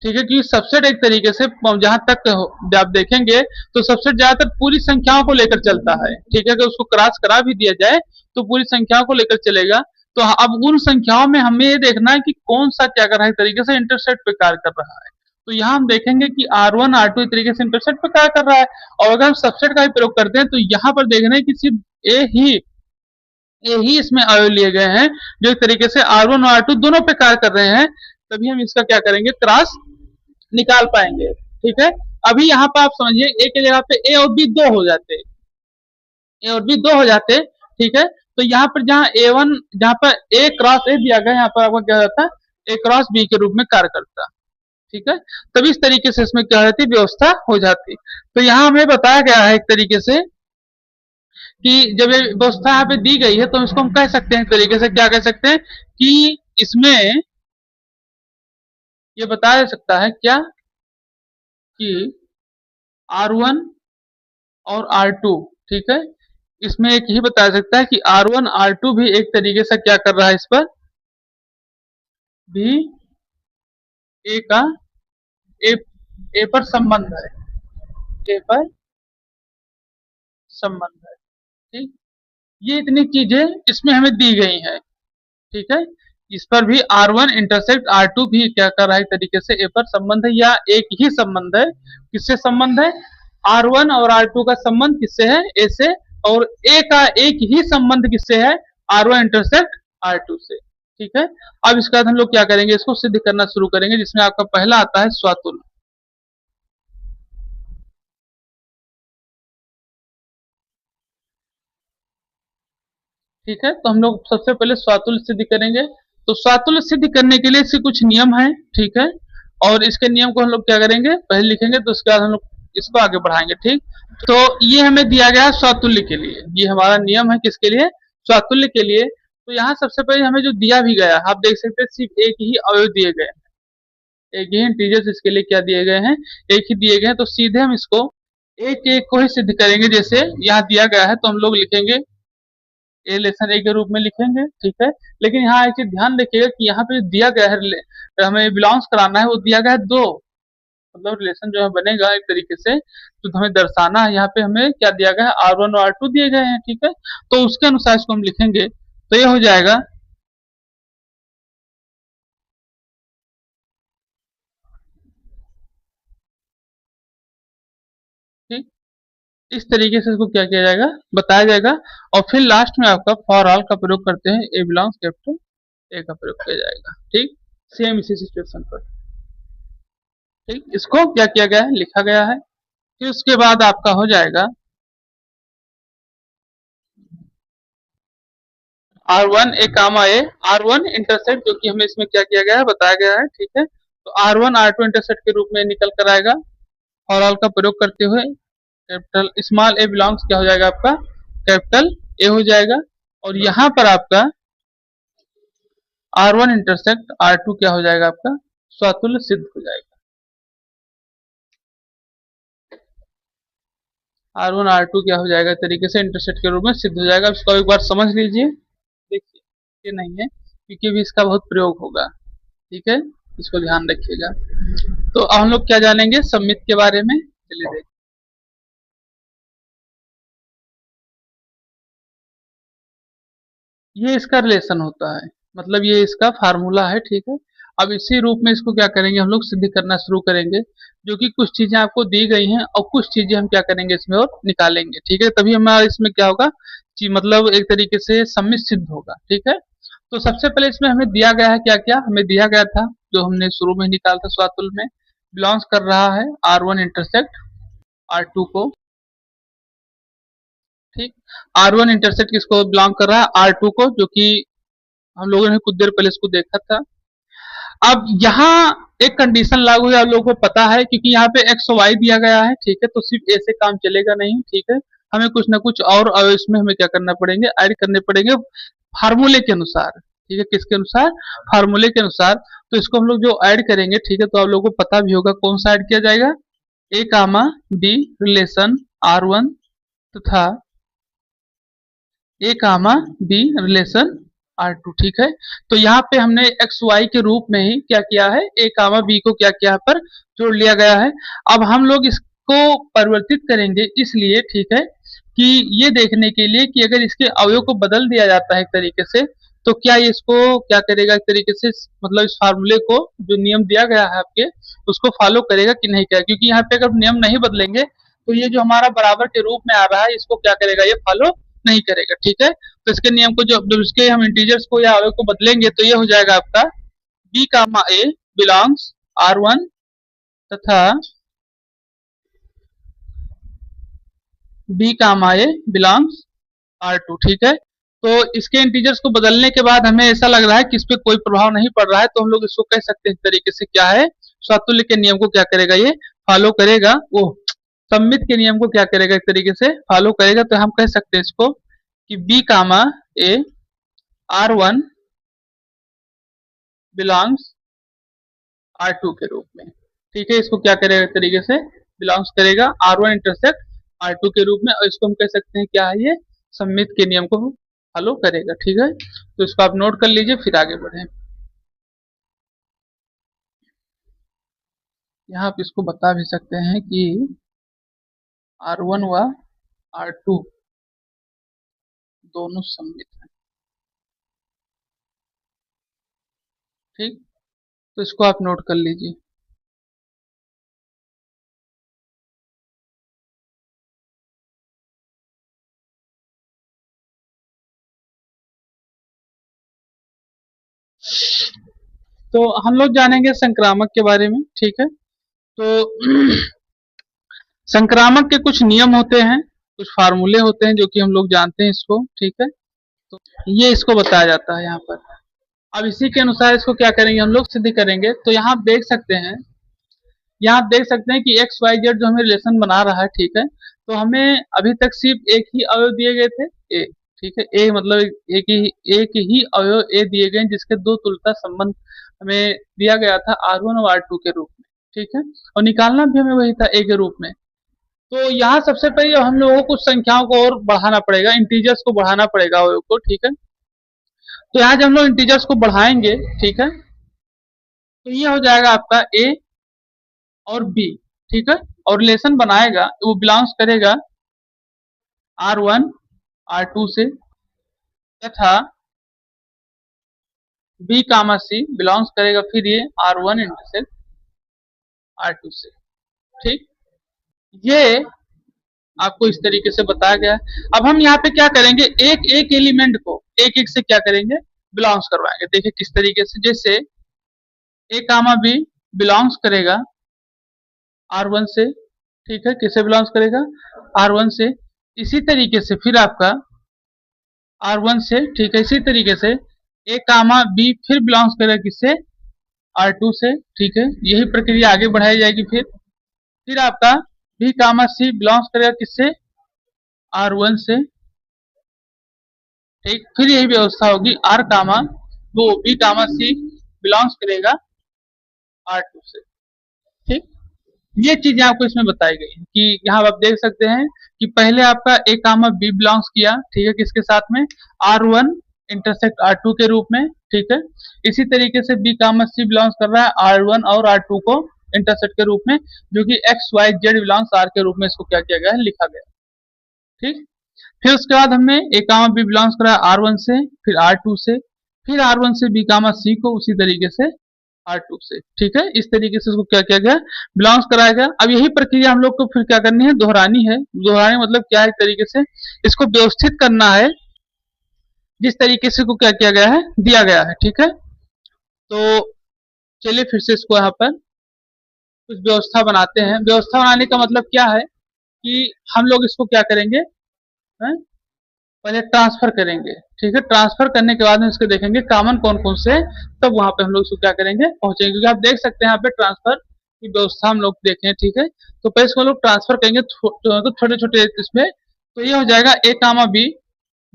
ठीक है, क्योंकि सबसेट एक तरीके से जहां तक आप देखेंगे तो सबसेट ज्यादातर पूरी संख्याओं को लेकर चलता है। ठीक है, अगर उसको क्रॉस करा भी दिया जाए तो पूरी संख्याओं को लेकर चलेगा। तो अब उन संख्याओं में हमें ये देखना है कि कौन सा क्या कर रहा है, तरीके से इंटरसेक्ट पे कार्य कर रहा है। तो यहाँ हम देखेंगे कि R1 R2 इस तरीके से इंटरसेक्ट पे कार्य कर रहा है। और अगर हम सबसेट का ही प्रयोग करते हैं तो यहाँ पर देखना है कि सिर्फ ए ही इसमें अवयव लिए गए हैं जो एक तरीके से R1 और R2 दोनों पे कार्य कर रहे हैं, तभी हम इसका क्या करेंगे, क्रॉस निकाल पाएंगे। ठीक है, अभी यहाँ पर आप समझिए ए की जगह पे ए और बी दो हो जाते, ए और बी दो हो जाते। ठीक है, तो यहाँ पर जहाँ A1, जहाँ पर ए क्रॉस ए दिया गया, यहाँ पर आपका क्या होता है, ए क्रॉस बी के रूप में कार्य करता। ठीक है, तभी इस तरीके से इसमें क्या होती, व्यवस्था हो जाती। तो यहाँ हमें बताया गया है एक तरीके से कि जब ये व्यवस्था यहाँ पे दी गई है तो इसको हम कह सकते हैं, एक तरीके से क्या कह सकते हैं कि इसमें ये बताया जा सकता है क्या कि R1 और R2, ठीक है, इसमें एक ही बताया सकता है कि R1 R2 भी एक तरीके से क्या कर रहा है, इस पर भी ए का ए, ए पर संबंध है, ए पर संबंध है। ठीक, ये इतनी चीजें इसमें हमें दी गई हैं। ठीक है, इस पर भी R1 इंटरसेक्ट R2 भी क्या कर रहा है, तरीके से ए पर संबंध है, या एक ही संबंध है। किससे संबंध है, R1 और R2 का संबंध किससे है, ए से, और ए का एक ही संबंध किससे है, R1 इंटरसेक्ट R2 से। ठीक है, अब इसके बाद हम लोग क्या करेंगे, इसको सिद्ध करना शुरू करेंगे, जिसमें आपका पहला आता है स्वतुल्य। ठीक है, तो हम लोग सबसे पहले स्वतुल्य सिद्ध करेंगे। तो स्वतुल्य सिद्ध करने के लिए इसके कुछ नियम है। ठीक है, और इसके नियम को हम लोग क्या करेंगे, पहले लिखेंगे, तो उसके बाद हम लोग इसको आगे बढ़ाएंगे। ठीक, तो ये हमें दिया गया है स्वतुल्य के लिए, ये हमारा नियम है किसके लिए, स्वतुल्य के लिए। तो यहाँ सबसे पहले हमें जो दिया भी गया, आप देख सकते हैं सिर्फ एक ही अवयव दिए गए हैं, एक ही इंटीजर्स इसके लिए क्या दिए गए हैं, एक ही दिए गए हैं। तो सीधे हम इसको एक एक को ही सिद्ध करेंगे। जैसे यहाँ दिया गया है तो हम लोग लिखेंगे ए लेसन ए के रूप में लिखेंगे। ठीक है, लेकिन यहाँ एक चीज ध्यान रखिएगा कि यहाँ पे जो दिया गया है, हमें बिलोंग्स कराना है, वो दिया गया है दो, मतलब रिलेशन जो है बनेगा एक तरीके से, तो हमें दर्शाना है। यहाँ पे हमें क्या दिया गया है, R1 और R2 दिए गए हैं। ठीक है, तो उसके अनुसार इसको हम लिखेंगे, तो ये हो जाएगा इस तरीके से इसको क्या किया जाएगा, बताया जाएगा। और फिर लास्ट में आपका फॉर ऑल का प्रयोग करते हैं, ए बिलोंग्स कैपिटल ए का प्रयोग किया जाएगा। ठीक, सेम इसी सिचुएशन पर। ठीक, इसको क्या किया गया है, लिखा गया है। फिर उसके बाद आपका हो जाएगा R1 ए कामा ए, R1 इंटरसेक्ट, जो कि हमें इसमें क्या किया गया है, बताया गया है। ठीक है, तो R1 R2 इंटरसेक्ट के रूप में निकल कर आएगा। फॉर ऑल का प्रयोग करते हुए कैपिटल स्मॉल ए बिलोंग्स क्या हो जाएगा आपका, कैपिटल ए हो जाएगा। और यहाँ पर आपका R1 इंटरसेक्ट R2 क्या हो जाएगा आपका, स्वतुल्य सिद्ध हो जाएगा। R1 R2 क्या हो जाएगा, तरीके से इंटरसेक्ट के रूप में सिद्ध हो जाएगा। इसको एक बार समझ लीजिए, देखिए ये नहीं है क्योंकि भी इसका बहुत प्रयोग होगा। ठीक है, इसको ध्यान रखिएगा। तो अब हम लोग क्या जानेंगे, सम्मित के बारे में। चलिए देखिए, ये इसका रिलेशन होता है, मतलब ये इसका फार्मूला है। ठीक है, अब इसी रूप में इसको क्या करेंगे, हम लोग सिद्ध करना शुरू करेंगे, जो कि कुछ चीजें आपको दी गई हैं और कुछ चीजें हम क्या करेंगे इसमें और निकालेंगे। ठीक है, तभी हमारा इसमें क्या होगा, मतलब एक तरीके से सम्मित सिद्ध होगा। ठीक है, तो सबसे पहले इसमें हमें दिया गया है, क्या क्या हमें दिया गया था, जो हमने शुरू में निकाला था स्वातुल में, बिलोंग्स कर रहा है R1 इंटरसेक्ट R2 को। ठीक, R1 इंटरसेक्ट किसको बिलोंग कर रहा है, R2 को, जो कि हम लोगों ने कुछ देर पहले इसको देखा था। अब यहाँ एक कंडीशन लागू है, आप लोगों को पता है, क्योंकि यहाँ पे एक्स वाई दिया गया है। ठीक है, तो सिर्फ ए से काम चलेगा नहीं। ठीक है, हमें कुछ ना कुछ और इसमें हमें क्या करना पड़ेंगे, ऐड करने पड़ेंगे फार्मूले के अनुसार। ठीक है, किसके अनुसार, फार्मूले के अनुसार। तो इसको हम लोग जो ऐड करेंगे, ठीक है, तो आप लोगों को पता भी होगा कौन सा ऐड किया जाएगा, ए कामा बी रिलेशन R1 तथा ए कामा बी रिलेशन R2। ठीक है, तो यहाँ पे हमने एक्स वाई के रूप में ही क्या किया है, ए कामा बी को क्या किया, पर जोड़ लिया गया है। अब हम लोग इसको परिवर्तित करेंगे इसलिए, ठीक है, कि ये देखने के लिए कि अगर इसके अवयव को बदल दिया जाता है एक तरीके से, तो क्या ये इसको क्या करेगा एक तरीके से, मतलब इस फार्मूले को जो नियम दिया गया है आपके, उसको फॉलो करेगा कि नहीं करेगा। क्योंकि यहाँ पे अगर नियम नहीं बदलेंगे तो ये जो हमारा बराबर के रूप में आ रहा है, इसको क्या करेगा, ये फॉलो नहीं करेगा। ठीक है, तो इसके नियम को जब इसके हम इंटीजर्स को या अवयव को बदलेंगे, तो ये हो जाएगा आपका बी कामा ए बिलोंग्स R1 तथा बी कामा ए बिलोंग्स R2। ठीक है, तो इसके इंटीजर्स को बदलने के बाद हमें ऐसा लग रहा है कि इस पे कोई प्रभाव नहीं पड़ रहा है, तो हम लोग इसको कह सकते हैं इस तरीके से, क्या है, स्वतुल्य के नियम को क्या करेगा, ये फॉलो करेगा। वो सम्मित के नियम को क्या करेगा, एक तरीके से फॉलो करेगा। तो हम कह सकते हैं इसको कि बी कामा ए R1 बिलोंग्स R2 के रूप में। ठीक है, इसको क्या करेगा, एक तरीके से बिलोंग्स करेगा R1 इंटरसेक्ट R2 के रूप में, और इसको हम कह सकते हैं क्या है, ये सम्मित के नियम को फॉलो करेगा। ठीक है, तो इसको आप नोट कर लीजिए, फिर आगे बढ़े। यहाँ आप इसको बता भी सकते हैं कि R1 व R2 दोनों सम्मित हैं। ठीक, तो इसको आप नोट कर लीजिए। तो हम लोग जानेंगे संक्रामक के बारे में। ठीक है, तो संक्रामक के कुछ नियम होते हैं, कुछ फार्मूले होते हैं, जो कि हम लोग जानते हैं इसको। ठीक है, तो ये इसको बताया जाता है यहाँ पर। अब इसी के अनुसार इसको क्या करेंगे, हम लोग सिद्ध करेंगे। तो यहाँ आप देख सकते हैं, यहाँ आप देख सकते हैं कि एक्स वाई जेड जो हमें रिलेशन बना रहा है। ठीक है, तो हमें अभी तक सिर्फ एक ही अवयव दिए गए थे, ए। ठीक है, ए मतलब एक ही अवयव ए दिए गए, जिसके दो तुलता संबंध हमें दिया गया था R1 और R2 के रूप में। ठीक है, और निकालना भी हमें वही था, ए के रूप में। तो यहाँ सबसे पहले हम लोगों को कुछ संख्याओं को और बढ़ाना पड़ेगा, इंटीजर्स को बढ़ाना पड़ेगा अवयव को। ठीक है, तो यहाँ जब हम लोग इंटीजर्स को बढ़ाएंगे, ठीक है, तो ये हो जाएगा आपका ए और बी। ठीक है, और रिलेशन बनाएगा, वो बिलोंग्स करेगा R1 R2 से, तथा बी कामा सी बिलोंग्स करेगा फिर ये R1 इंटरसेक्ट R2 से। ठीक, ये आपको इस तरीके से बताया गया है। अब हम यहाँ पे क्या करेंगे, एक एक एलिमेंट को एक एक से क्या करेंगे, बिलोंग्स करवाएंगे। देखिए किस तरीके से, जैसे ए कामा बी बिलोंग्स करेगा R1 से, ठीक है, किसे बिलोंग्स करेगा, R1 से। इसी तरीके से फिर आपका R1 से, ठीक है, इसी तरीके से ए कामा बी फिर बिलोंग्स करेगा किससे, R2 से, ठीक है। यही प्रक्रिया आगे बढ़ाई जाएगी। फिर आपका बी कामा सी बिलोंग्स करेगा किससे, R1 से, ठीक। फिर यही व्यवस्था होगी, आर कामा वो बी कामा सी बिलोंग्स करेगा R2 से, ठीक। ये चीजें आपको इसमें बताई गई है कि यहाँ आप देख सकते हैं कि पहले आपका ए कामा बी बिलोंग्स किया, ठीक है, किसके साथ में, R1 इंटरसेक्ट R2 के रूप में, ठीक है। इसी तरीके से बी कामा सी बिलोंग्स कर रहा है R1 और R2 को इंटरसेक्ट के रूप में, जो कि X Y Z belongs R के रूप में इसको क्या किया गया है, लिखा गया, ठीक। फिर उसके बाद हमने ए कामा बी बिलोंग्स करा R1 से, फिर R2 से, फिर R1 से बी कामा सी को उसी तरीके से R2 से, ठीक है। इस तरीके से इसको क्या किया गया, बिलोंग्स कराया गया। अब यही प्रक्रिया हम लोग को फिर क्या करनी है, दोहरानी है। दोहरानी मतलब क्या है, एक तरीके से इसको व्यवस्थित करना है जिस तरीके से को क्या किया गया है, दिया गया है, ठीक है। तो चलिए फिर से इसको यहाँ पर कुछ व्यवस्था बनाते हैं। व्यवस्था बनाने का मतलब क्या है कि हम लोग इसको क्या करेंगे, है? पहले ट्रांसफर करेंगे, ठीक है। ट्रांसफर करने के बाद में इसको देखेंगे कॉमन कौन कौन से, तब वहां पे हम लोग इसको क्या करेंगे, पहुंचेंगे। क्योंकि आप देख सकते हैं यहाँ पे ट्रांसफर की व्यवस्था हम लोग देखें, ठीक है। तो पहले इसको लोग ट्रांसफर करेंगे तो छोटे छोटे इसमें, तो ये हो जाएगा ए कामा बी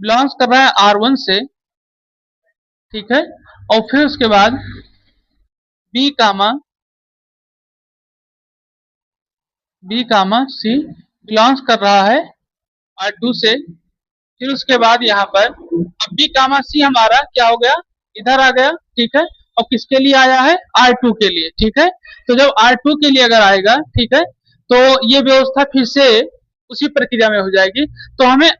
बिलोंग्स कर रहा है R1 से, ठीक है। और फिर उसके बाद बी कामा सी बिलोंग्स कर रहा है R2 से। फिर उसके बाद यहाँ पर अब बी कामा सी हमारा क्या हो गया, इधर आ गया, ठीक है। और किसके लिए आया है, R2 के लिए, ठीक है। तो जब R2 के लिए अगर आएगा, ठीक है, तो ये व्यवस्था फिर से उसी प्रक्रिया में हो जाएगी। तो हमें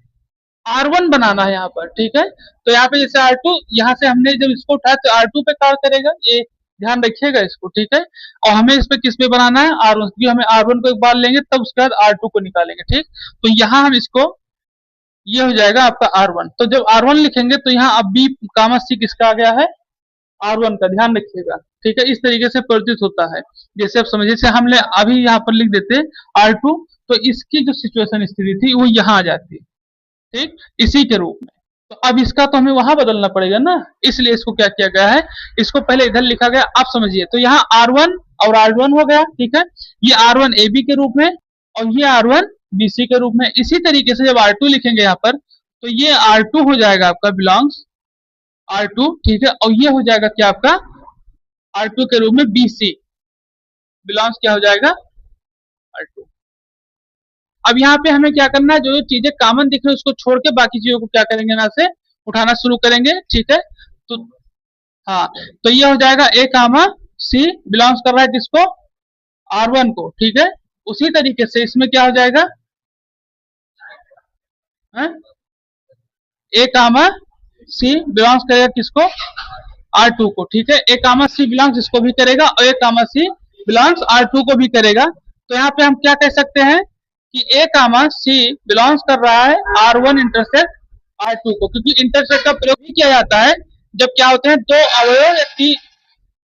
R1 बनाना है यहाँ पर, ठीक है। तो यहाँ पे जैसे R2, यहाँ से हमने जब इसको उठाया तो R2 पे कार्य करेगा, ये ध्यान रखिएगा इसको, ठीक है। और हमें इस पे किस पे बनाना है, R1, क्योंकि हमें R1 को एक बार लेंगे तब उसके बाद R2 को निकालेंगे, ठीक। तो यहाँ हम इसको, ये हो जाएगा आपका R1। तो जब R1 लिखेंगे तो यहाँ अब बी कामा सी किसका आ गया है, R1 का, ध्यान रखिएगा, ठीक है। इस तरीके से प्रदर्शित होता है। जैसे आप समझिए, जैसे हमने अभी यहाँ पर लिख देते R2, तो इसकी जो सिचुएशन स्थिति थी वो यहाँ आ जाती, ठीक, इसी के रूप में। तो अब इसका तो हमें वहां बदलना पड़ेगा ना, इसलिए इसको क्या किया गया है, इसको पहले इधर लिखा गया। आप समझिए, तो यहाँ R1 और R1 हो गया, ठीक है। ये R1 AB के रूप में और ये R1 BC के रूप में। इसी तरीके से जब R2 लिखेंगे यहाँ पर, तो ये R2 हो जाएगा आपका बिलोंग्स R2, ठीक है। और ये हो जाएगा क्या आपका R2 के रूप में BC बिलोंग्स क्या हो जाएगा, R2। अब यहाँ पे हमें क्या करना है, जो जो चीजें कॉमन दिख रही है उसको छोड़ के बाकी चीजों को क्या करेंगे, यहाँ से उठाना शुरू करेंगे, ठीक है। तो हाँ, तो ये हो जाएगा ए कामा सी बिलोंग्स कर रहा है किसको, R1 को, ठीक है। उसी तरीके से इसमें क्या हो जाएगा, ए कामा सी बिलोंग्स करेगा किसको, R2 को, ठीक है। ए कामा सी बिलोंग्स इसको भी करेगा और ए कामा सी बिलोंग्स R2 को भी करेगा। तो यहाँ पे हम क्या कह सकते हैं कि ए कामा सी बिलोंग्स कर रहा है R1 इंटरसेक्ट R2 को, क्योंकि इंटरसेक्ट का प्रयोग भी किया जाता है जब क्या होते हैं, दो अवयव या तीन।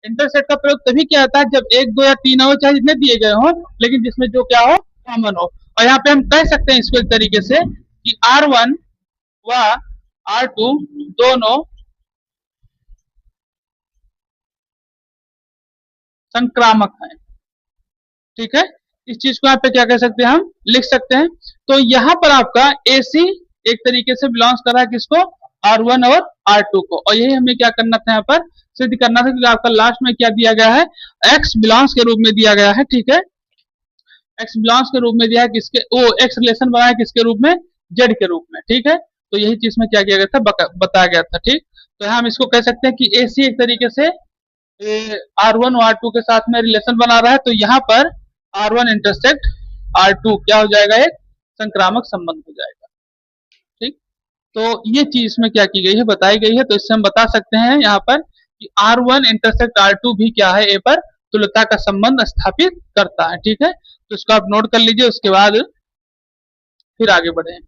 इंटरसेक्ट का प्रयोग तभी किया जाता है जब एक, दो या तीन अवयव चाहे जितने दिए गए हों, लेकिन जिसमें जो क्या हो, कॉमन हो। और यहाँ पे हम कह सकते हैं इसको एक तरीके से कि R1 व R2 दोनों संक्रामक है, ठीक है। इस चीज को यहाँ पे क्या कह सकते हैं, हम लिख सकते हैं। तो यहाँ पर आपका AC एक तरीके से बिलोंग्स कर रहा है किसको, R1 और R2 को। और यही हमें क्या करना था, यहाँ पर सिद्ध करना था, क्योंकि आपका लास्ट में क्या दिया गया है, X बिलोंग्स के रूप में दिया गया है, ठीक है। X बिलोंग्स के रूप में दिया है किसके, वो X रिलेशन बना है किसके रूप में, Z के रूप में, ठीक है। तो यही चीज में क्या किया गया था, बताया गया था, ठीक। तो यहाँ हम इसको कह सकते हैं कि AC एक तरीके से R1 और R2 के साथ में रिलेशन बना रहा है। तो यहाँ पर R1 इंटरसेक्ट R2 क्या हो जाएगा, एक संक्रामक संबंध हो जाएगा, ठीक। तो ये चीज में क्या की गई है, बताई गई है। तो इससे हम बता सकते हैं यहाँ पर कि R1 इंटरसेक्ट R2 भी क्या है, ए पर तुल्यता का संबंध स्थापित करता है, ठीक है। तो इसको आप नोट कर लीजिए। उसके बाद फिर आगे बढ़े।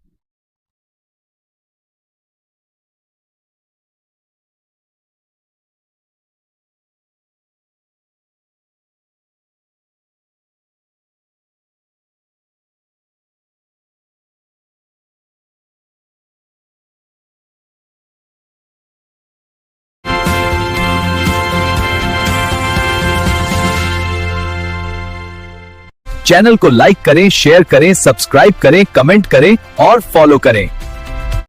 चैनल को लाइक करें, शेयर करें, सब्सक्राइब करें, कमेंट करें और फॉलो करें।